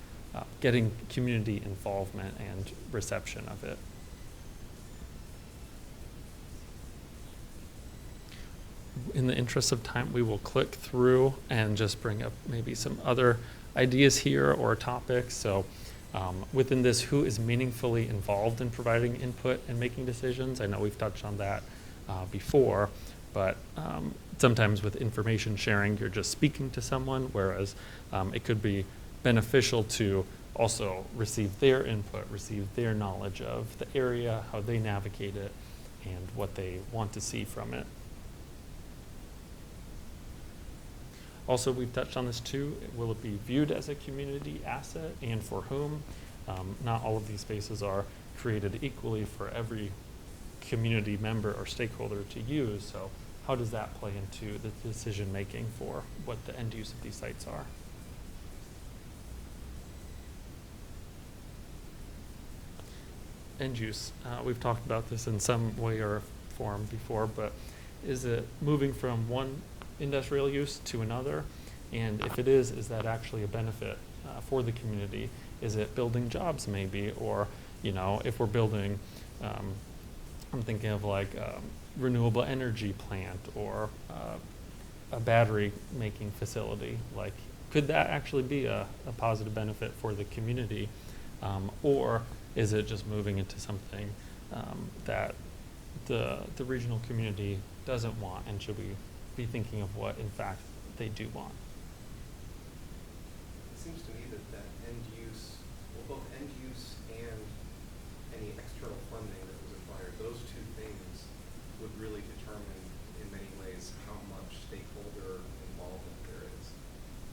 getting community involvement and reception of it. In the interest of time, we will click through and just bring up maybe some other ideas here or topics. So within this, who is meaningfully involved in providing input and making decisions? I know we've touched on that before, but sometimes with information sharing, you're just speaking to someone, whereas it could be beneficial to also receive their input, receive their knowledge of the area, how they navigate it, and what they want to see from it. Also, we've touched on this too. Will it be viewed as a community asset, and for whom? Not all of these spaces are created equally for every community member or stakeholder to use. So how does that play into the decision making for what the end use of these sites are? End use, we've talked about this in some way or form before, but is it moving from one industrial use to another? And if it is that actually a benefit for the community? Is it building jobs maybe? Or, you know, if we're building, I'm thinking of like a renewable energy plant or a battery making facility. Like, could that actually be a positive benefit for the community? Or is it just moving into something that the regional community doesn't want, and should we be thinking of what in fact they do want? It seems to me that end use, well, both end use and any external funding that was acquired, those two things would really determine in many ways how much stakeholder involvement there is.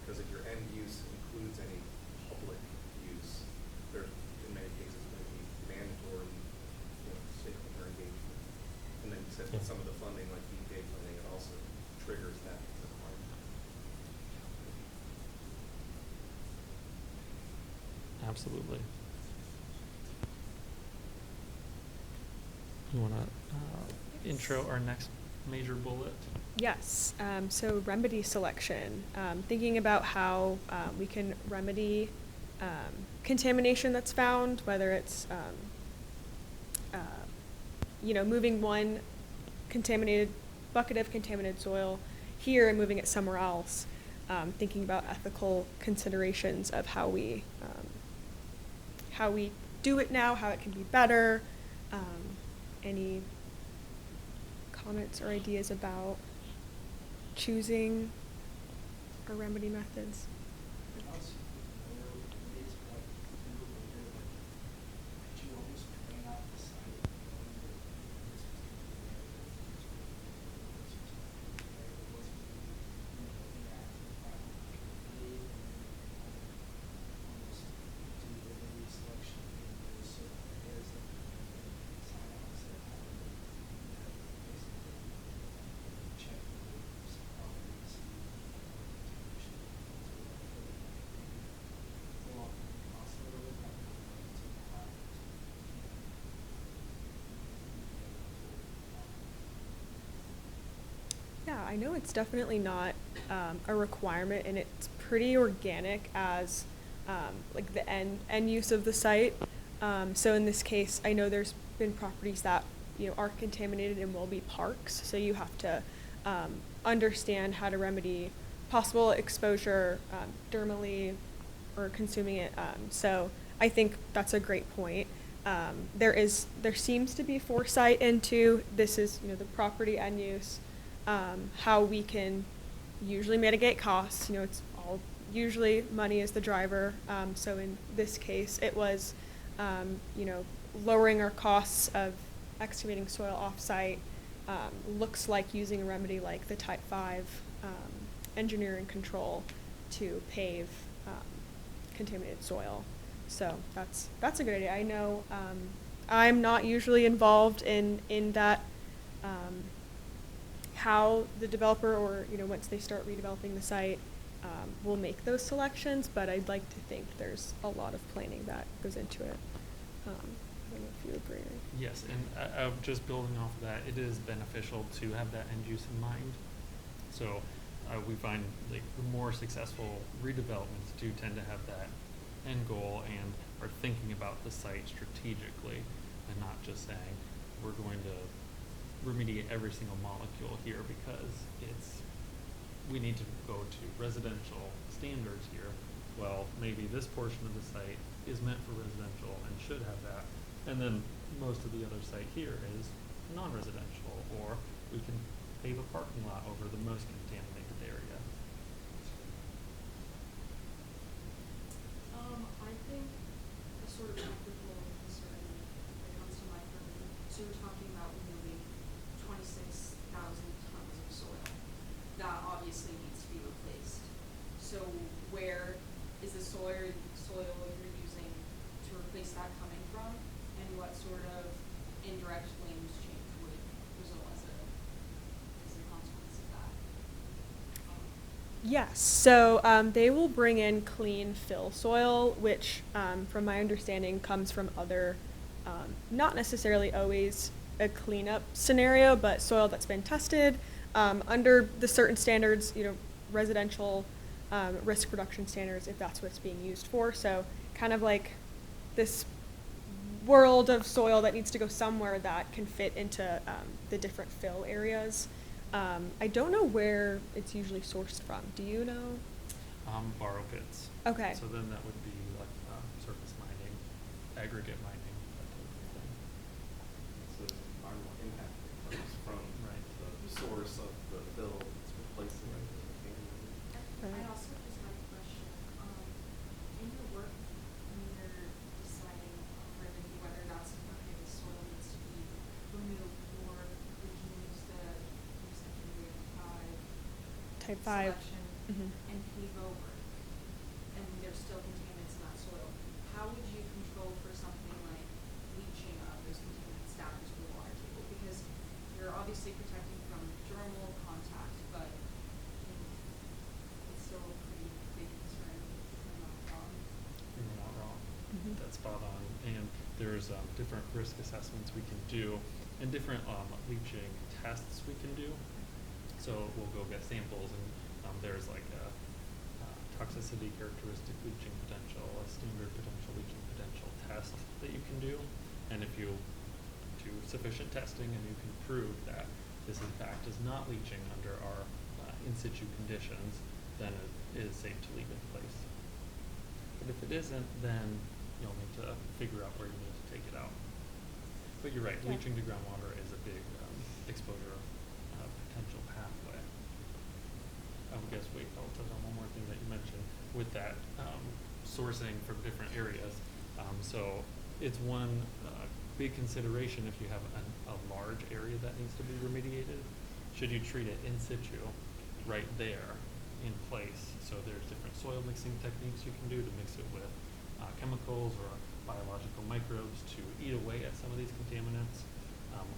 Because if your end use includes any public use, there in many cases going to be mandatory, stakeholder engagement. And then you said with some of the funding, like EPA funding, it also triggers that requirement. Absolutely. You want to intro our next major bullet? Yes, so remedy selection, thinking about how we can remedy contamination that's found, whether it's moving one contaminated bucket of contaminated soil here and moving it somewhere else, thinking about ethical considerations of how we do it now, how it can be better. Any comments or ideas about choosing our remedy methods? Yeah, I know it's definitely not a requirement, and it's pretty organic as like the end use of the site. So in this case, I know there's been properties that are contaminated and will be parks. So you have to understand how to remedy possible exposure dermally or consuming it. So I think that's a great point. There seems to be foresight into this is the property end use. How we can usually mitigate costs. It's all usually money is the driver. So in this case, it was, lowering our costs of excavating soil offsite. Looks like using a remedy like the Type 5 engineering control to pave contaminated soil. So that's a good idea. I know I'm not usually involved in that. How the developer or once they start redeveloping the site will make those selections, but I'd like to think there's a lot of planning that goes into it. I don't know if you agree. Yes, and just building off of that, it is beneficial to have that end use in mind. So we find like the more successful redevelopments do tend to have that end goal and are thinking about the site strategically and not just saying we're going to remediate every single molecule here because we need to go to residential standards here. Well, maybe this portion of the site is meant for residential and should have that. And then most of the other site here is non-residential, or we can pave a parking lot over the most contaminated area. I think a sort of practical concern that comes to mind for me, so we're talking about removing 26,000 tons of soil. That obviously needs to be replaced. So where is the soil you're using to replace that coming from? And what sort of indirect land use change would result as a consequence of that? Yes, so they will bring in clean fill soil, which from my understanding comes from other, not necessarily always a cleanup scenario, but soil that's been tested under the certain standards, residential risk reduction standards, if that's what it's being used for. So kind of like this world of soil that needs to go somewhere that can fit into the different fill areas. I don't know where it's usually sourced from. Do you know? Borrow pits. Okay. So then that would be like surface mining, aggregate mining, that type of thing. So there's environmental impact that comes from Right. the source of the fill that's replacing it. Right. I also just have a question. In your work, when you're deciding for whether that's okay, the soil needs to be removed, or we can use the secondary Type 5. selection Mhm. and pave over, and there's still contaminants in that soil. How would you control for something like leaching of those contaminants down into the water table? Because you're obviously protecting from germinal contact, but it's still a pretty big concern if I'm not wrong. You're not wrong. Mhm. That's spot on. And there's different risk assessments we can do, and different leaching tests we can do. So we'll go get samples, and there's like a toxicity characteristic leaching potential, a standard potential leaching potential test that you can do. And if you do sufficient testing and you can prove that this in fact is not leaching under our in situ conditions, then it is safe to leave in place. But if it isn't, then you'll need to figure out where you need to take it out. But you're right, Yeah. leaching to groundwater is a big exposure potential pathway. I would guess, wait, I'll touch on one more thing that you mentioned with that sourcing from different areas. So it's one big consideration if you have a large area that needs to be remediated. Should you treat it in situ right there in place? So there's different soil mixing techniques you can do to mix it with chemicals or biological microbes to eat away at some of these contaminants.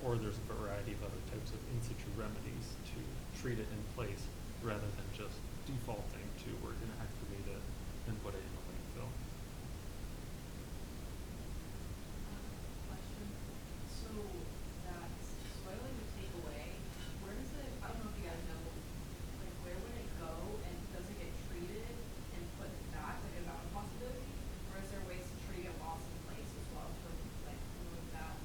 Or there's a variety of other types of in situ remedies to treat it in place rather than just defaulting to we're going to activate it and put it in a landfill. Question. So that soil you take away, where does it, I don't know if you guys know, like where would it go, and does it get treated and put back? Like, is that a possibility? Or is there ways to treat it while it's in place as well to like remove that,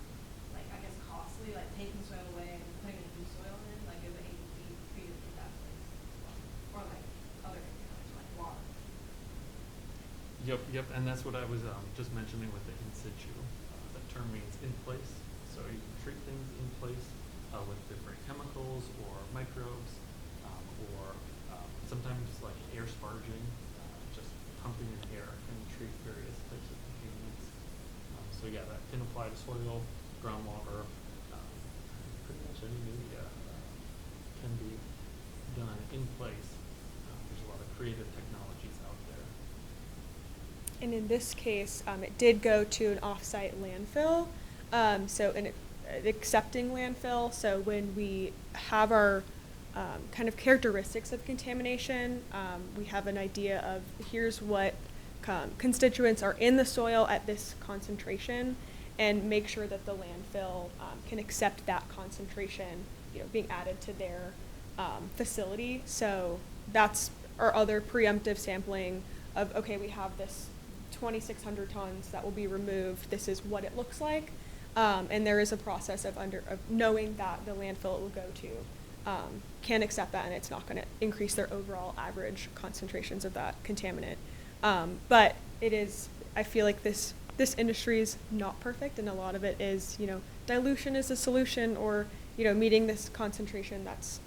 like I guess costly, like taking soil away and putting a new soil in? Like is it able to be treated in that place as well? Or like other contaminants like water? Yep, and that's what I was just mentioning with the in situ. That term means in place. So you can treat things in place with different chemicals or microbes, or sometimes like air sparging, just pumping in air can treat various types of contaminants. So yeah, that can apply to soil, groundwater, pretty much any media can be done in place. There's a lot of creative technologies out there. And in this case, it did go to an off-site landfill, so an accepting landfill. So when we have our kind of characteristics of contamination, we have an idea of here's what constituents are in the soil at this concentration, and make sure that the landfill can accept that concentration, being added to their facility. So that's our other preemptive sampling of, okay, we have this 2,600 tons that will be removed. This is what it looks like. And there is a process of knowing that the landfill it will go to can accept that, and it's not going to increase their overall average concentrations of that contaminant. But it is, I feel like this this industry is not perfect, and a lot of it is, dilution is a solution, or, meeting this concentration that's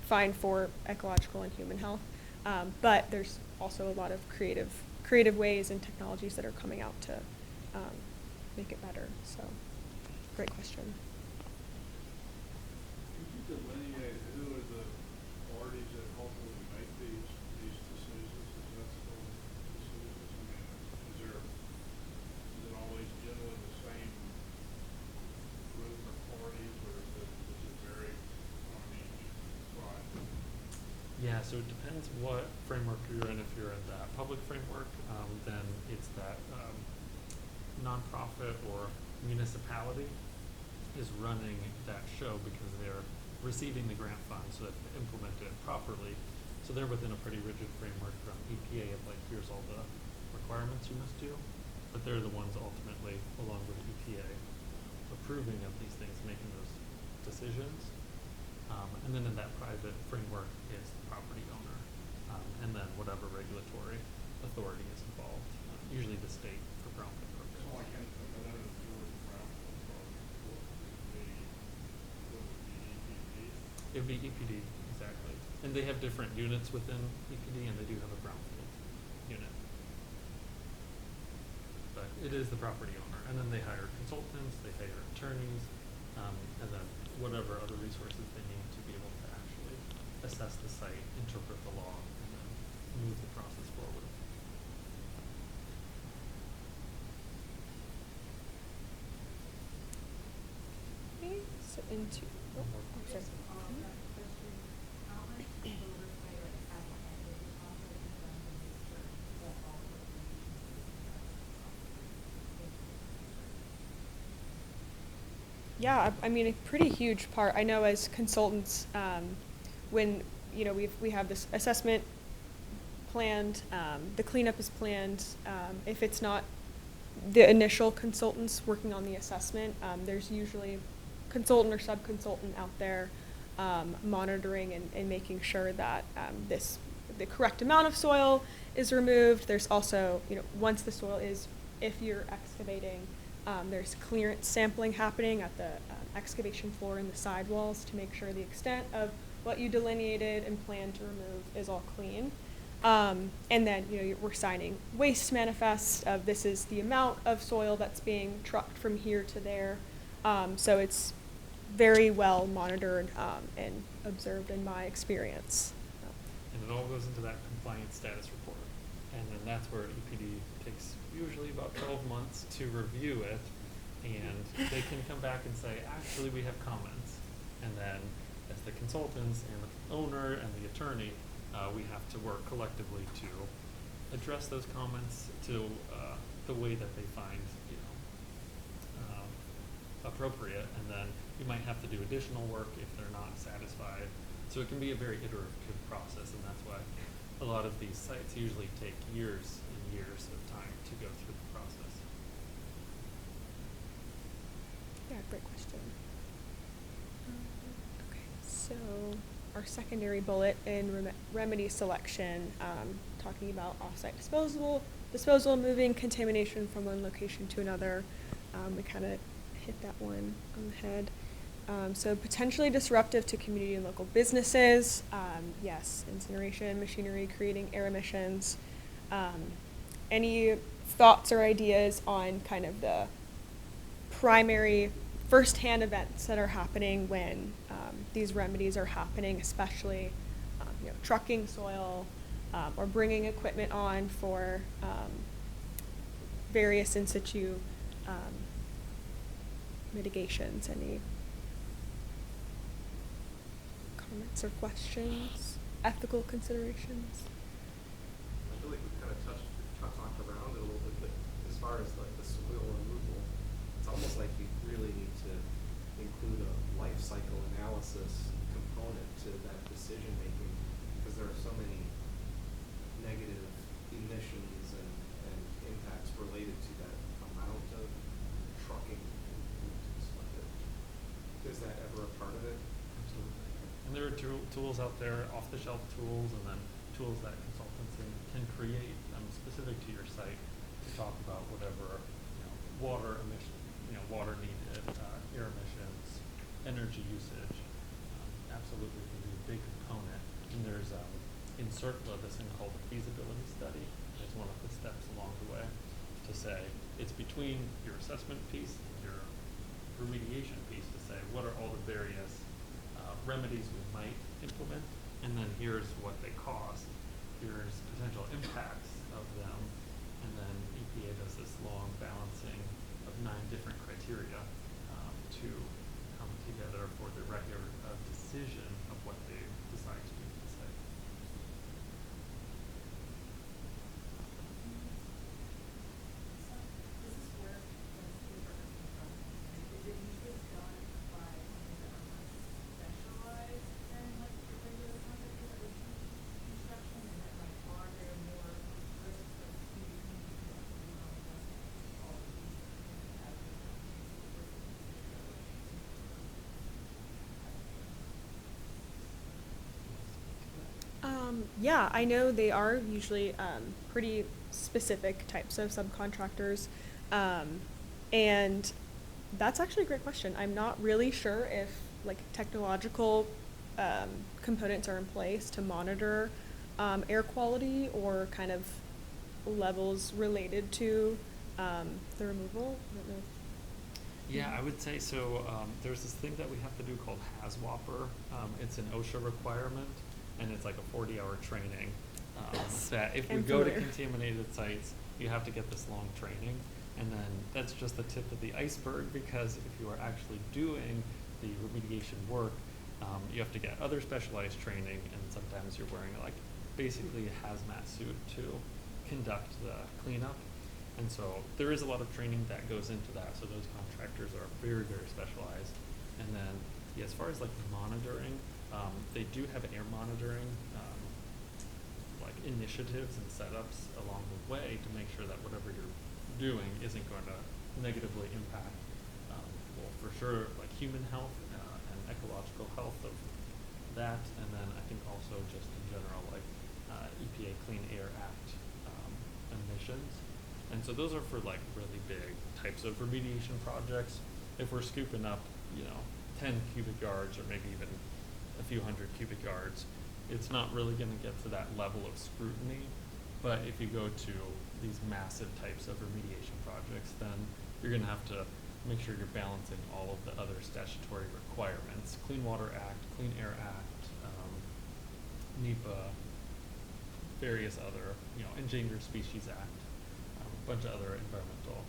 fine for ecological and human health. But there's also a lot of creative ways and technologies that are coming out to make it better. So, great question. Could you delineate who are the parties that ultimately make these decisions? Is that still decisions? I mean, is it always generally the same group or parties, or does it vary on each side? Yeah, so it depends what framework you're in. If you're in that public framework, then it's that nonprofit or municipality is running that show because they're receiving the grant funds so that they implement it properly. So they're within a pretty rigid framework from EPA of like, here's all the requirements you must do. But they're the ones ultimately, along with EPA, approving of these things, making those decisions. And then in that private framework is the property owner, and then whatever regulatory authority is involved, usually the state for brownfield So programs. I can't think of that as Georgia Brownfield project. Would it be EPP? It would be EPD, exactly. And they have different units within EPD, and they do have a brownfield unit. But it is the property owner, and then they hire consultants, they hire attorneys, and then whatever other resources they need to be able to actually assess the site, interpret the law, and then move the process forward. Okay, so into, One more I'm sorry. Yeah, I mean, a pretty huge part. I know as consultants, when we have this assessment planned, the cleanup is planned. If it's not the initial consultants working on the assessment, there's usually consultant or sub-consultant out there monitoring and making sure that the correct amount of soil is removed. There's also, once the soil is, if you're excavating, there's clearance sampling happening at the excavation floor and the sidewalls to make sure the extent of what you delineated and planned to remove is all clean. And then, we're signing waste manifests of this is the amount of soil that's being trucked from here to there. So it's very well monitored and observed in my experience. And it all goes into that compliance status report. And then that's where EPD takes usually about 12 months to review it. And they can come back and say, actually, we have comments. And then as the consultants and the owner and the attorney, we have to work collectively to address those comments to the way that they find, appropriate. And then you might have to do additional work if they're not satisfied. So it can be a very iterative process, and that's why a lot of these sites usually take years and years of time to go through the process. Yeah, great question. Okay, so our secondary bullet in remedy selection, talking about offsite disposal, moving contamination from one location to another. We kind of hit that one on the head. So potentially disruptive to community and local businesses. Yes, incineration, machinery, creating air emissions. Any thoughts or ideas on kind of the primary firsthand events that are happening when these remedies are happening, especially trucking soil or bringing equipment on for various in situ mitigations? Any comments or questions? Ethical considerations? I feel like we've kind of talked around it a little bit, but as far as like the soil removal, it's almost like you really need to include a life cycle analysis component to that decision making, because there are so many negative emissions and impacts related to that amount of trucking and stuff. Is that ever a part of it? Absolutely. And there are tools out there, off-the-shelf tools, and then tools that consultants can create specific to your site to talk about whatever water emission, water needed, air emissions, energy usage, absolutely can be a big component. And there's, in CERCLA, this thing called a feasibility study. It's one of the steps along the way to say, it's between your assessment piece and your remediation piece to say, what are all the various remedies we might implement, and then here's what they cost, here's potential impacts of them, and then EPA does this long balancing of 9 different criteria to come together for the record of decision of what they decide to do with the site. So, does this work when people are coming from, is it usually done by something that are more specialized than like your regular contractors that would do construction, and then like are there more risks of community all of these as Yeah, I know they are usually pretty specific types of subcontractors. And that's actually a great question. I'm not really sure if like technological components are in place to monitor air quality or kind of levels related to the removal. I don't know. Yeah, I would say so. There's this thing that we have to do called HAZWOPER. It's an OSHA requirement, and it's like a 40-hour training. That if we I'm go to familiar. contaminated sites, you have to get this long training. And then that's just the tip of the iceberg, because if you are actually doing the remediation work, you have to get other specialized training, and sometimes you're wearing like basically a hazmat suit to conduct the cleanup. And so there is a lot of training that goes into that. So those contractors are very, very specialized. And then, yeah, as far as like monitoring, they do have air monitoring like initiatives and setups along the way to make sure that whatever you're doing isn't going to negatively impact, well, for sure, like human health and ecological health of that. And then I think also just in general, like EPA Clean Air Act emissions. And so those are for like really big types of remediation projects. If we're scooping up, 10 cubic yards or maybe even a few hundred cubic yards, it's not really going to get to that level of scrutiny. But if you go to these massive types of remediation projects, then you're going to have to make sure you're balancing all of the other statutory requirements: Clean Water Act, Clean Air Act, NEPA, various other, Endangered Species Act. A bunch of other environmental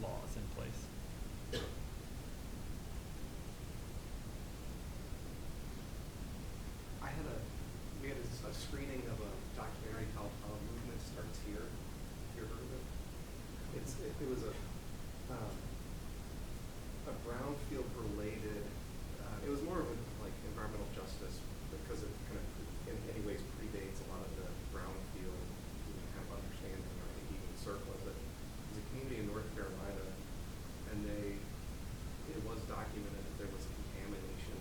laws in place. We had a screening of a documentary called Movement Starts Here. You ever heard of it? It was a Brownfield related, it was more of a like environmental justice, because it kind of in many ways predates a lot of the Brownfield kind of understanding, or even CERCLA. But it was a community in North Carolina, and it was documented that there was contamination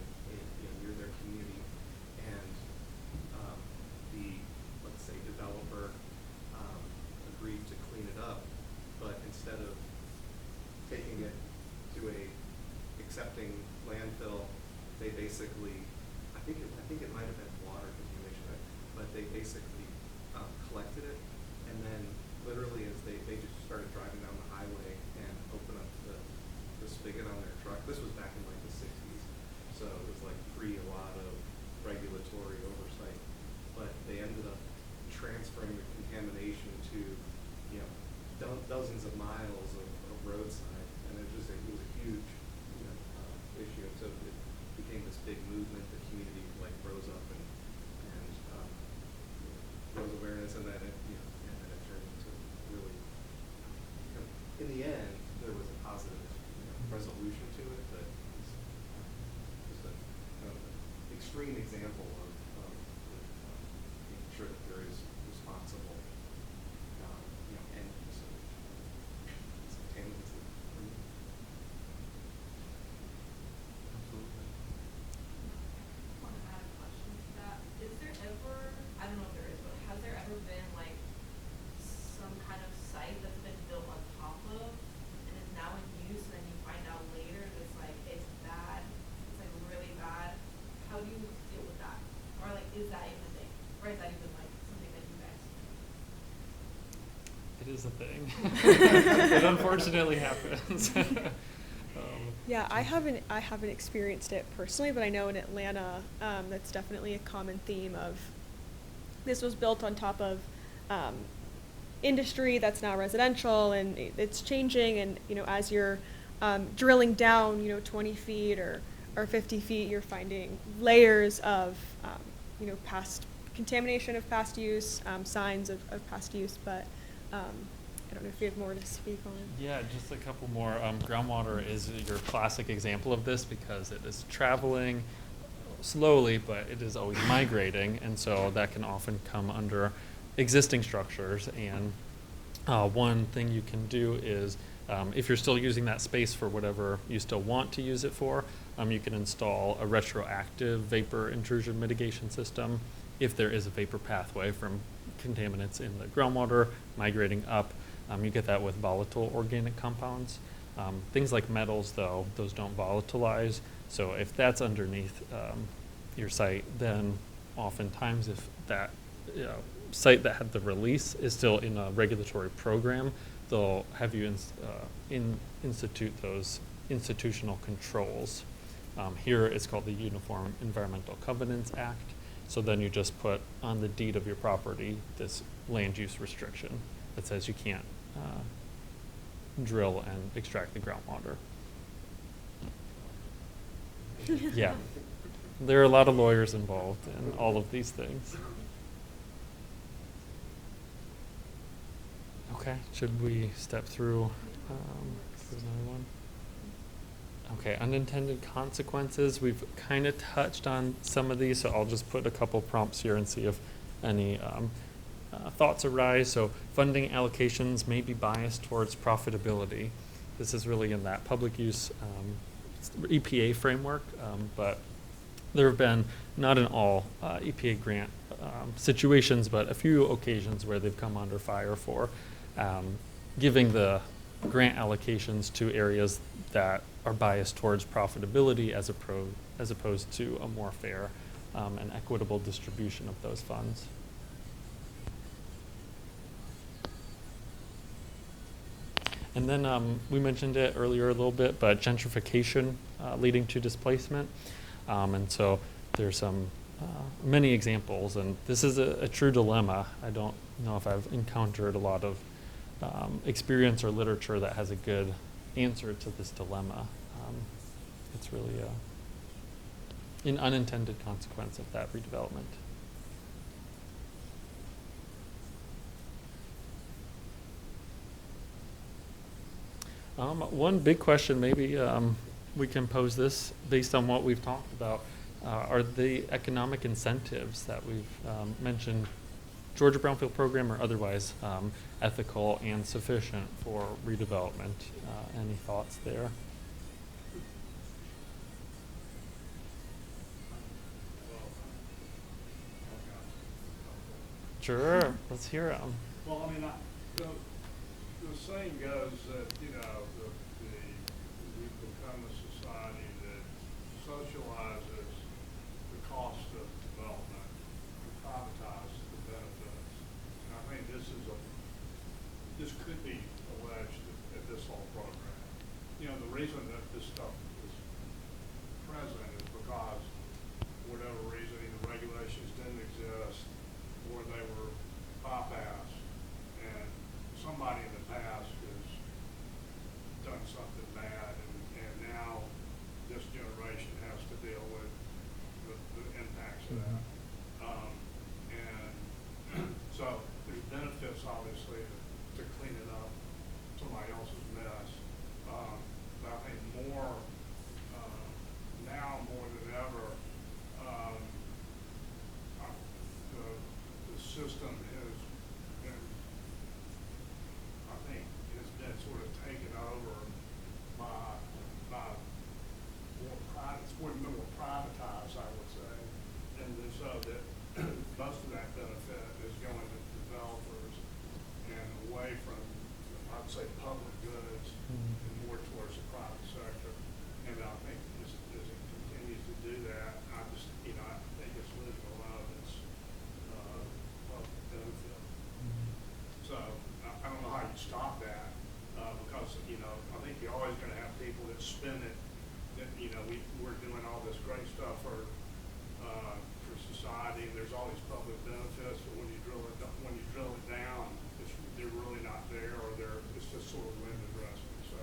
near their community, and the, let's say, developer agreed to clean it up, but instead of taking it to a accepting landfill, they basically, I think it might have been water contamination, but they basically collected it, and then literally as they just started driving down the highway and open up the spigot on their truck. This was back in like the 60s, so it was like pre a lot of regulatory oversight, but they ended up transferring the contamination to dozens of miles of roadside, and it was a huge issue. And so it became this big movement. The community like rose up and rose awareness, and then it turned into really. In the end, there was a positive resolution to it, but it was just a kind of an extreme example of making sure that there is responsible end use of contaminants that are removed. Absolutely. I want to add a question to that. Is there ever, I don't know if there is, but has there ever been like some kind of site that's been built on top of is a thing. It unfortunately happens. Yeah, I haven't experienced it personally, but I know in Atlanta, that's definitely a common theme of this was built on top of industry that's now residential, and it's changing. And as you're drilling down, 20 feet or 50 feet, you're finding layers of past contamination of past use, signs of past use. But I don't know if you have more to speak on. Yeah, just a couple more. Groundwater is your classic example of this because it is traveling slowly, but it is always migrating, and so that can often come under existing structures. And one thing you can do is, if you're still using that space for whatever you still want to use it for, you can install a retroactive vapor intrusion mitigation system if there is a vapor pathway from contaminants in the groundwater migrating up. You get that with volatile organic compounds. Things like metals, though, those don't volatilize. So if that's underneath your site, then oftentimes if that site that had the release is still in a regulatory program, they'll have you institute those institutional controls. Here it's called the Uniform Environmental Covenants Act. So then you just put on the deed of your property this land use restriction that says you can't drill and extract the groundwater. Yeah, there are a lot of lawyers involved in all of these things. Okay, should we step through another one? Okay, unintended consequences. We've kind of touched on some of these, so I'll just put a couple prompts here and see if any thoughts arise. So funding allocations may be biased towards profitability. This is really in that public use EPA framework, but there have been, not in all EPA grant situations, but a few occasions where they've come under fire for giving the grant allocations to areas that are biased towards profitability as opposed to a more fair and equitable distribution of those funds. And then we mentioned it earlier a little bit, but gentrification leading to displacement. And so there's some many examples, and this is a true dilemma. I don't know if I've encountered a lot of experience or literature that has a good answer to this dilemma. It's really an unintended consequence of that redevelopment. One big question, maybe we can pose this based on what we've talked about, are the economic incentives that we've mentioned, Georgia Brownfield program or otherwise, ethical and sufficient for redevelopment? Any thoughts there? Sure, let's hear them. Well, I mean, the saying goes that, we've become a society that socializes the cost of development and privatizes the benefits. And I think this could be alleged at this whole program. The reason that this stuff is present is because, for whatever reason, either regulations didn't exist or they were bypassed, and somebody in the past has done something bad, and now this generation has to deal with the impacts of that. And so there's benefits, obviously, to clean it up, somebody else's mess. But I think now more than ever, the system has been, I think, has been sort of taken over by it's more privatized, I would say, and so that most of that benefit is going to developers and away from, I'd say, public goods and more towards the private sector. And I think as it continues to do that, I think it's losing a lot of its public benefit. So I don't know how because, I think you're always gonna have people that spin it, that, we're doing all this great stuff for society, and there's all these public benefits, but when you drill it down, they're really not there, or it's just sort of window dressing. So,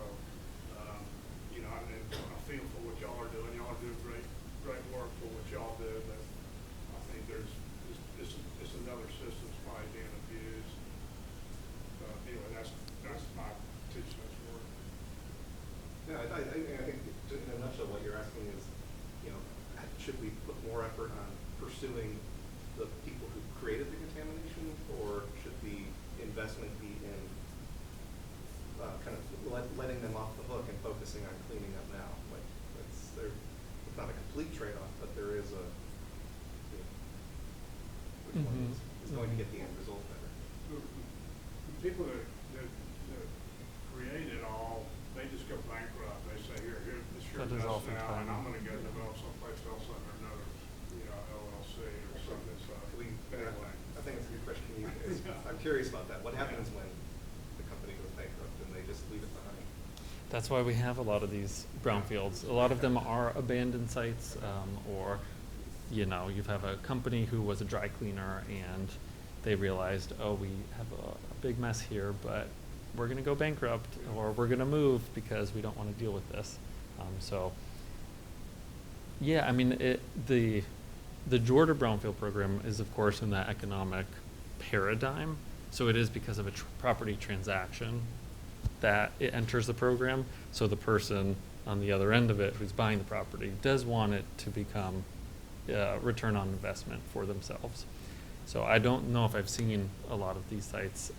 I feel for what y'all are doing. Y'all are doing great work for what y'all do, but I think it's another system's probably being abused. Anyway, that's my 2 cents worth. Yeah, I think in a nutshell, what you're asking is, should we put more effort on pursuing the people who created the contamination, or should the investment be in kind of letting them off the hook and focusing on cleaning up now? Like, it's not a complete trade-off, but there is a, which one is going to get the end result better? The people that create it all, they just go bankrupt. They say, here, this sure That is does often now, and time. I'm gonna go develop someplace else under another, LLC or something, so. Anyway. I think it's a good question. I'm curious about that. What happens when the company goes bankrupt and they just leave it behind? That's why we have a lot of these brownfields. A lot of them are abandoned sites, or, you have a company who was a dry cleaner and they realized, oh, we have a big mess here, but we're going to go bankrupt, or we're going to move because we don't want to deal with this. Yeah, I mean, the Georgia Brownfield program is, of course, in that economic paradigm. So it is because of a property transaction that it enters the program. So the person on the other end of it who's buying the property does want it to become return on investment for themselves. So I don't know if I've seen a lot of these sites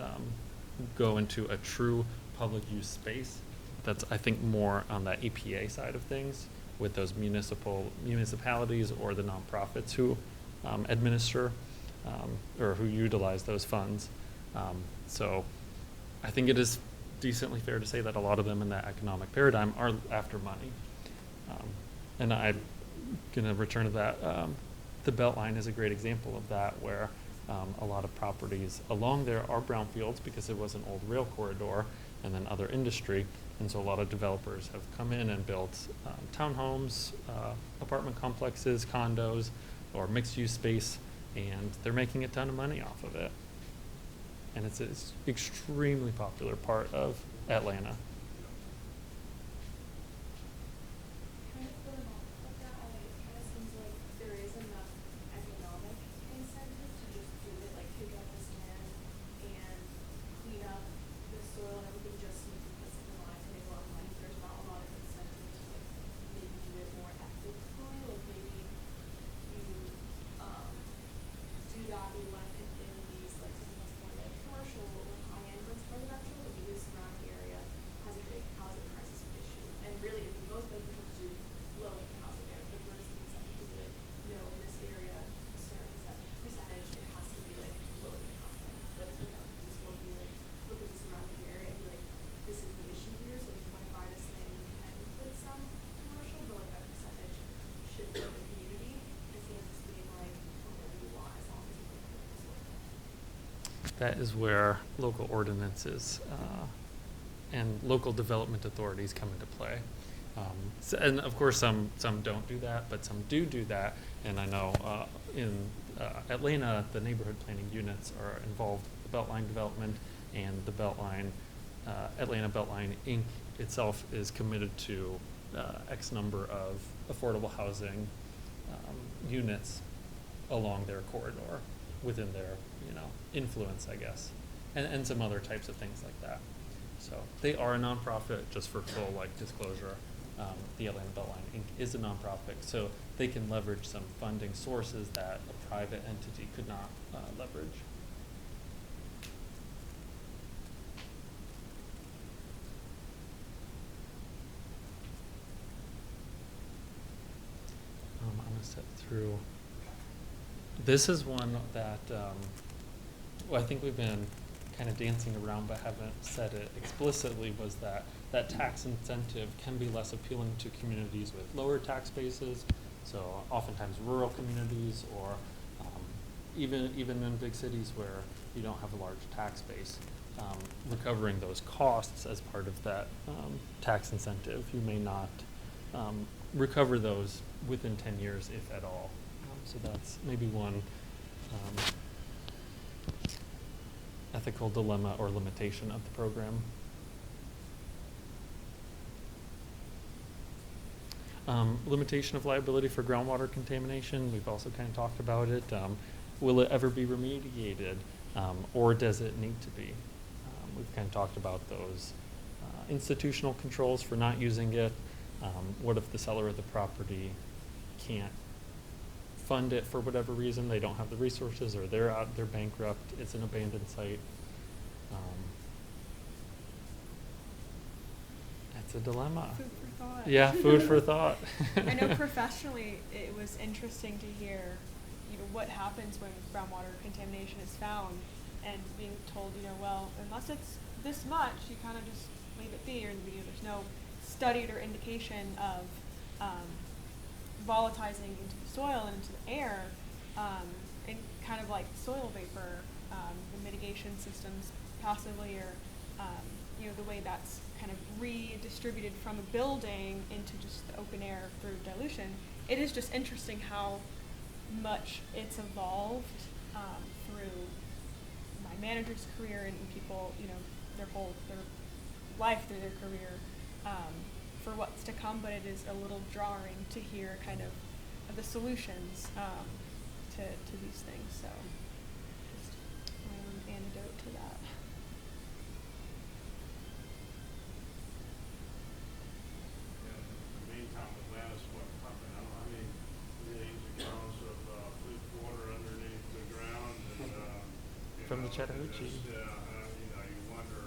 go into a true public use space. That's, I think, more on that EPA side of things, with those municipalities or the nonprofits who administer or who utilize those funds. So I think it is decently fair to say that a lot of them in that economic paradigm are after money. And I'm going to return to that. The Beltline is a great example of that, where a lot of properties along there are brownfields because it was an old rail corridor and then other industry. And so a lot of developers have come in and built townhomes, apartment complexes, condos, or mixed-use space, and they're making a ton of money off of it. And it's an extremely popular part of Atlanta. Kind of going off of that, it kind of seems like there is enough economic incentive to just do it, like pick up this land and clean up the soil and everything just so you can put something on it to make a lot of money. There's not a lot of incentive to like maybe do it more ethically, like maybe you do that in like in these like something that's more like commercial or high-end residential, but maybe the surrounding area has a big housing crisis issue. And really, it'd be most beneficial to do low-income housing there, but where's the incentive to do it? In this area, a certain percentage, it has to be like low-income housing. But this will be like, look at the surrounding area and be like, this is the issue here, so if you want to buy this thing, you can put some commercial, but like that percentage should be the community, instead of just being like, whatever you want, as long as you can put this work. That is where local ordinances and local development authorities come into play. And of course, some don't do that, but some do that. And I know in Atlanta, the neighborhood planning units are involved with the Beltline development, and the Beltline, Atlanta Beltline Inc. itself is committed to X number of affordable housing units along their corridor within their influence, I guess, and some other types of things like that. So they are a nonprofit, just for full disclosure. The Atlanta Beltline Inc. is a nonprofit, so they can leverage some funding sources that a private entity could not leverage. I'm going to step through. This is one that I think we've been kind of dancing around but haven't said it explicitly, was that tax incentive can be less appealing to communities with lower tax bases, so oftentimes rural communities, or even in big cities where you don't have a large tax base. recovering those costs as part of that tax incentive. You may not recover those within 10 years, if at all. So that's maybe one ethical dilemma or limitation of the program. Limitation of liability for groundwater contamination, we've also kind of talked about it. Will it ever be remediated, or does it need to be? We've kind of talked about those institutional controls for not using it. What if the seller of the property can't fund it for whatever reason? They don't have the resources, or they're bankrupt, it's an abandoned site. It's a dilemma. Food for thought. Yeah, food for thought. I know professionally it was interesting to hear, what happens when groundwater contamination is found, and being told, well, unless it's this much, you kind of just leave it be, or there's no studied or indication of volatilizing into the soil and into the air, and kind of like soil vapor, the mitigation systems passively, or the way that's kind of redistributed from a building into just the open air through dilution. It is just interesting how much it's evolved through my manager's career and people, their life through their career, for what's to come. But it is a little jarring to hear kind of the solutions to these things. So just my own antidote to that. From the Chattahoochee. You wonder,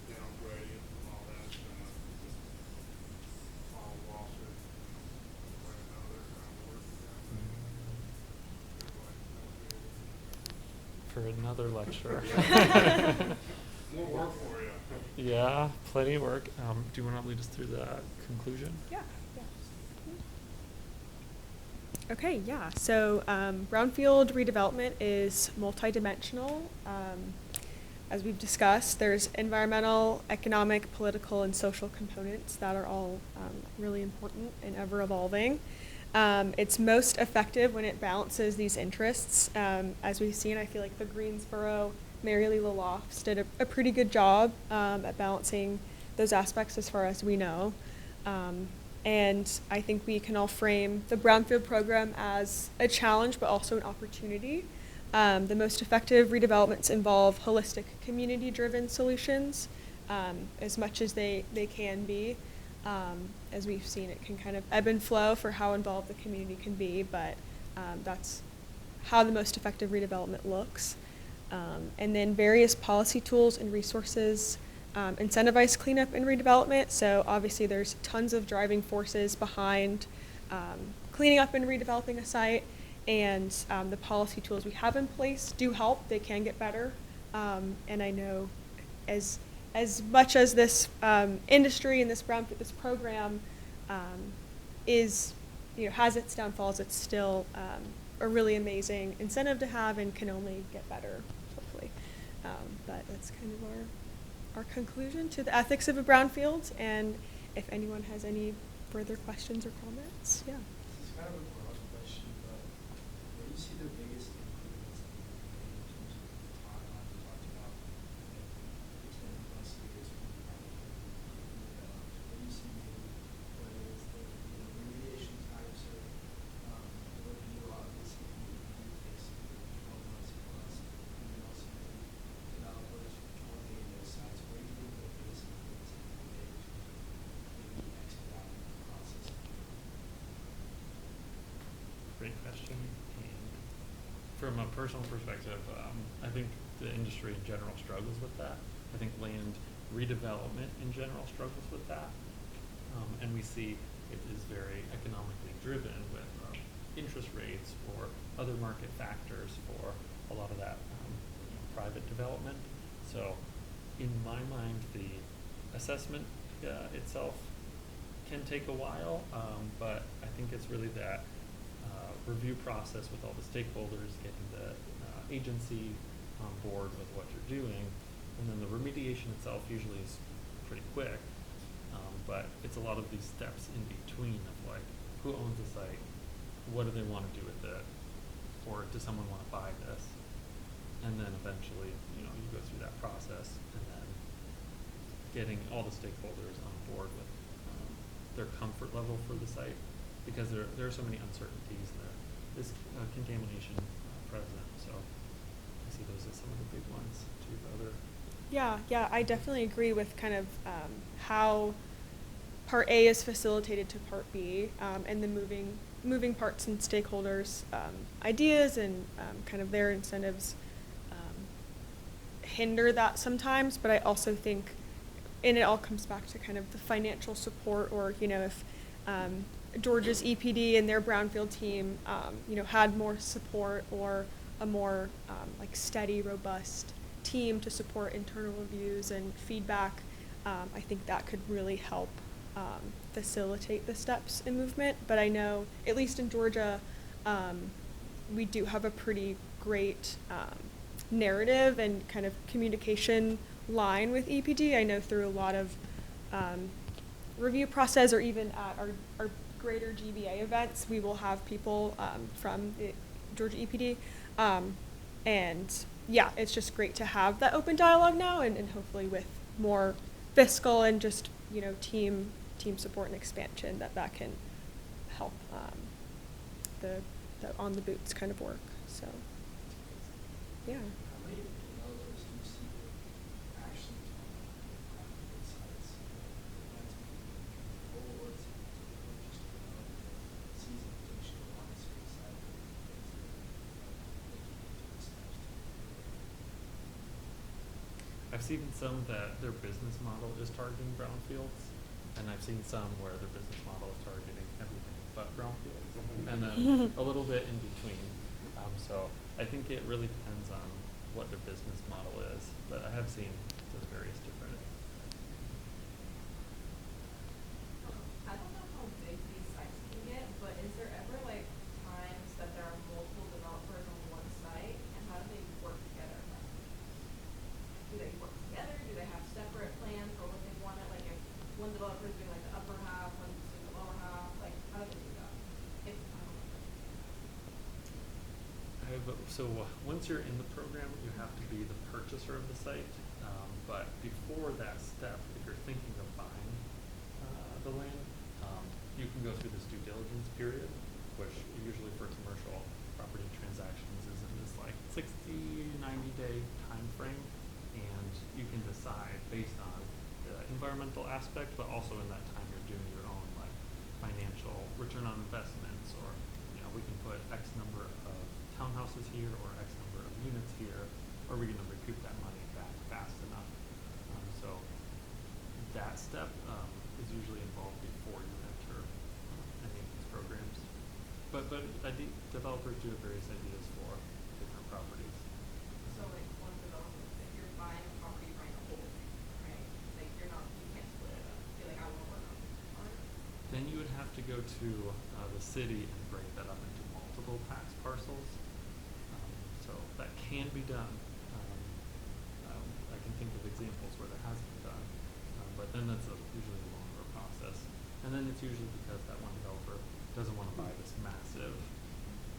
downgrading from all that, all lawsuit, For another lecture. more work for you. Yeah, plenty of work. Do you want to lead us through the conclusion? Yeah. Okay, yeah. So brownfield redevelopment is multidimensional. As we've discussed, there's environmental, economic, political, and social components that are all really important and ever evolving. It's most effective when it balances these interests. As we've seen, I feel like the Greensboro, Mary Lee LaLofts did a pretty good job at balancing those aspects as far as we know. And I think we can all frame the Brownfield program as a challenge, but also an opportunity. The most effective redevelopments involve holistic, community-driven solutions, as much as they can be. As we've seen, it can kind of ebb and flow for how involved the community can be, but that's how the most effective redevelopment looks. And then various policy tools and resources incentivize cleanup and redevelopment. So obviously there's tons of driving forces behind cleaning up and redeveloping a site, and the policy tools we have in place do help. They can get better. And I know as much as this industry and this program is, has its downfalls, it's still a really amazing incentive to have and can only get better, hopefully. But that's kind of our conclusion to the ethics of a brownfield. And if anyone has any further questions or comments, yeah. This is kind of a broad question, but where do you see the biggest improvements in terms of the timeline we talked about, 10 plus years from now? Where do you see maybe, whether it's the remediation types or what you obviously you face 12 months plus, and then also maybe developers joining those sites, where do you think the biggest improvements can be made in terms of maybe expediting the process? Great question. And from a personal perspective, I think the industry in general struggles with that. I think land redevelopment in general struggles with that. And we see it is very economically driven with interest rates or other market factors for a lot of that private development. So in my mind, the assessment itself can take a while, but I think it's really that review process with all the stakeholders, getting the agency on board with what you're doing, and then the remediation itself usually is pretty quick, but it's a lot of these steps in between of like, who owns the site, what do they want to do with it, or does someone want to buy this, and then eventually, you know, you go through that process, and then getting all the stakeholders on board with their comfort level for the site, because there are so many uncertainties there. This contamination present, so I see those as some of the big ones. Do you have other? Yeah, I definitely agree with kind of how Part A is facilitated to Part B, and the moving parts and stakeholders' ideas and kind of their incentives hinder that sometimes. But I also think, and it all comes back to kind of the financial support, or you know, if Georgia's EPD and their Brownfield team, you know, had more support or a more like steady, robust team to support internal reviews and feedback, I think that could really help facilitate the steps in movement. But I know, at least in Georgia, we do have a pretty great narrative and kind of communication line with EPD. I know through a lot of review process, or even at our greater GBA events, we will have people from the Georgia EPD. And yeah, it's just great to have that open dialogue now, and hopefully with more fiscal and just, you know, team support and expansion, that can help the on the boots kind of work. So yeah. How many developers do you see that actually talk about brownfield sites? That's or it's just season potential Rounsifer site that I've seen some that their business model is targeting brownfields, and I've seen some where their business model is targeting everything but brownfields, and then a little bit in between. So I think it really depends on what their business model is, but I have seen those various different. I don't know how big these sites can get, but is there ever like times that there are multiple developers on one site, and how do they work together? Do they work together? Do they have separate plans for what they want it? Like if one developer is doing like the upper half, one's doing the lower half, like how do they do that? If I don't know. So once you're in the program, you have to be the purchaser of the site. But before that step, if you're thinking of buying the land, you can go through this due diligence period, which usually for commercial property transactions is in this like 60, 90-day time frame. And you can decide based on the environmental aspect, but also in that time you're doing your own like financial return on investments, or you know, we can put X number of townhouses here or X number of units here, or we're going to recoup that money back fast enough. So that step is usually involved before you enter any of these programs. But developers do have various ideas for different properties. So like one developer, if you're buying a property, you're buying a whole thing, right? Like you can't split it up. Be like, I want to work on it. Then you would have to go to the city and break that up into multiple tax parcels. So that can be done. I can think of examples where that has been done, but then that's usually a longer process. And then it's usually because that one developer doesn't want to buy this massive,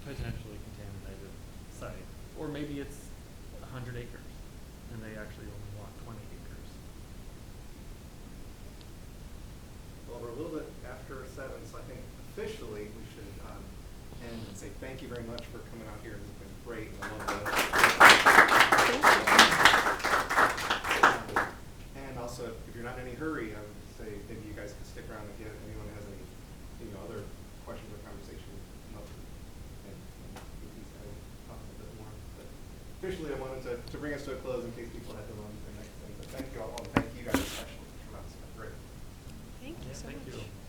potentially contaminated site. Or maybe it's 100 acres, and they actually only want 20 acres. Well, we're a little bit after 7, so I think officially we should end and say thank you very much for coming out here. It's been great, and I love this. And also, if you're not in any hurry, I would say maybe you guys can stick around if anyone has any, other questions or conversation. And these guys talk a bit more. But officially, I wanted to bring us to a close in case people had to run to their next thing. So thank you all, and thank you guys especially for coming out. It's been great. Thank you so Thank much. you.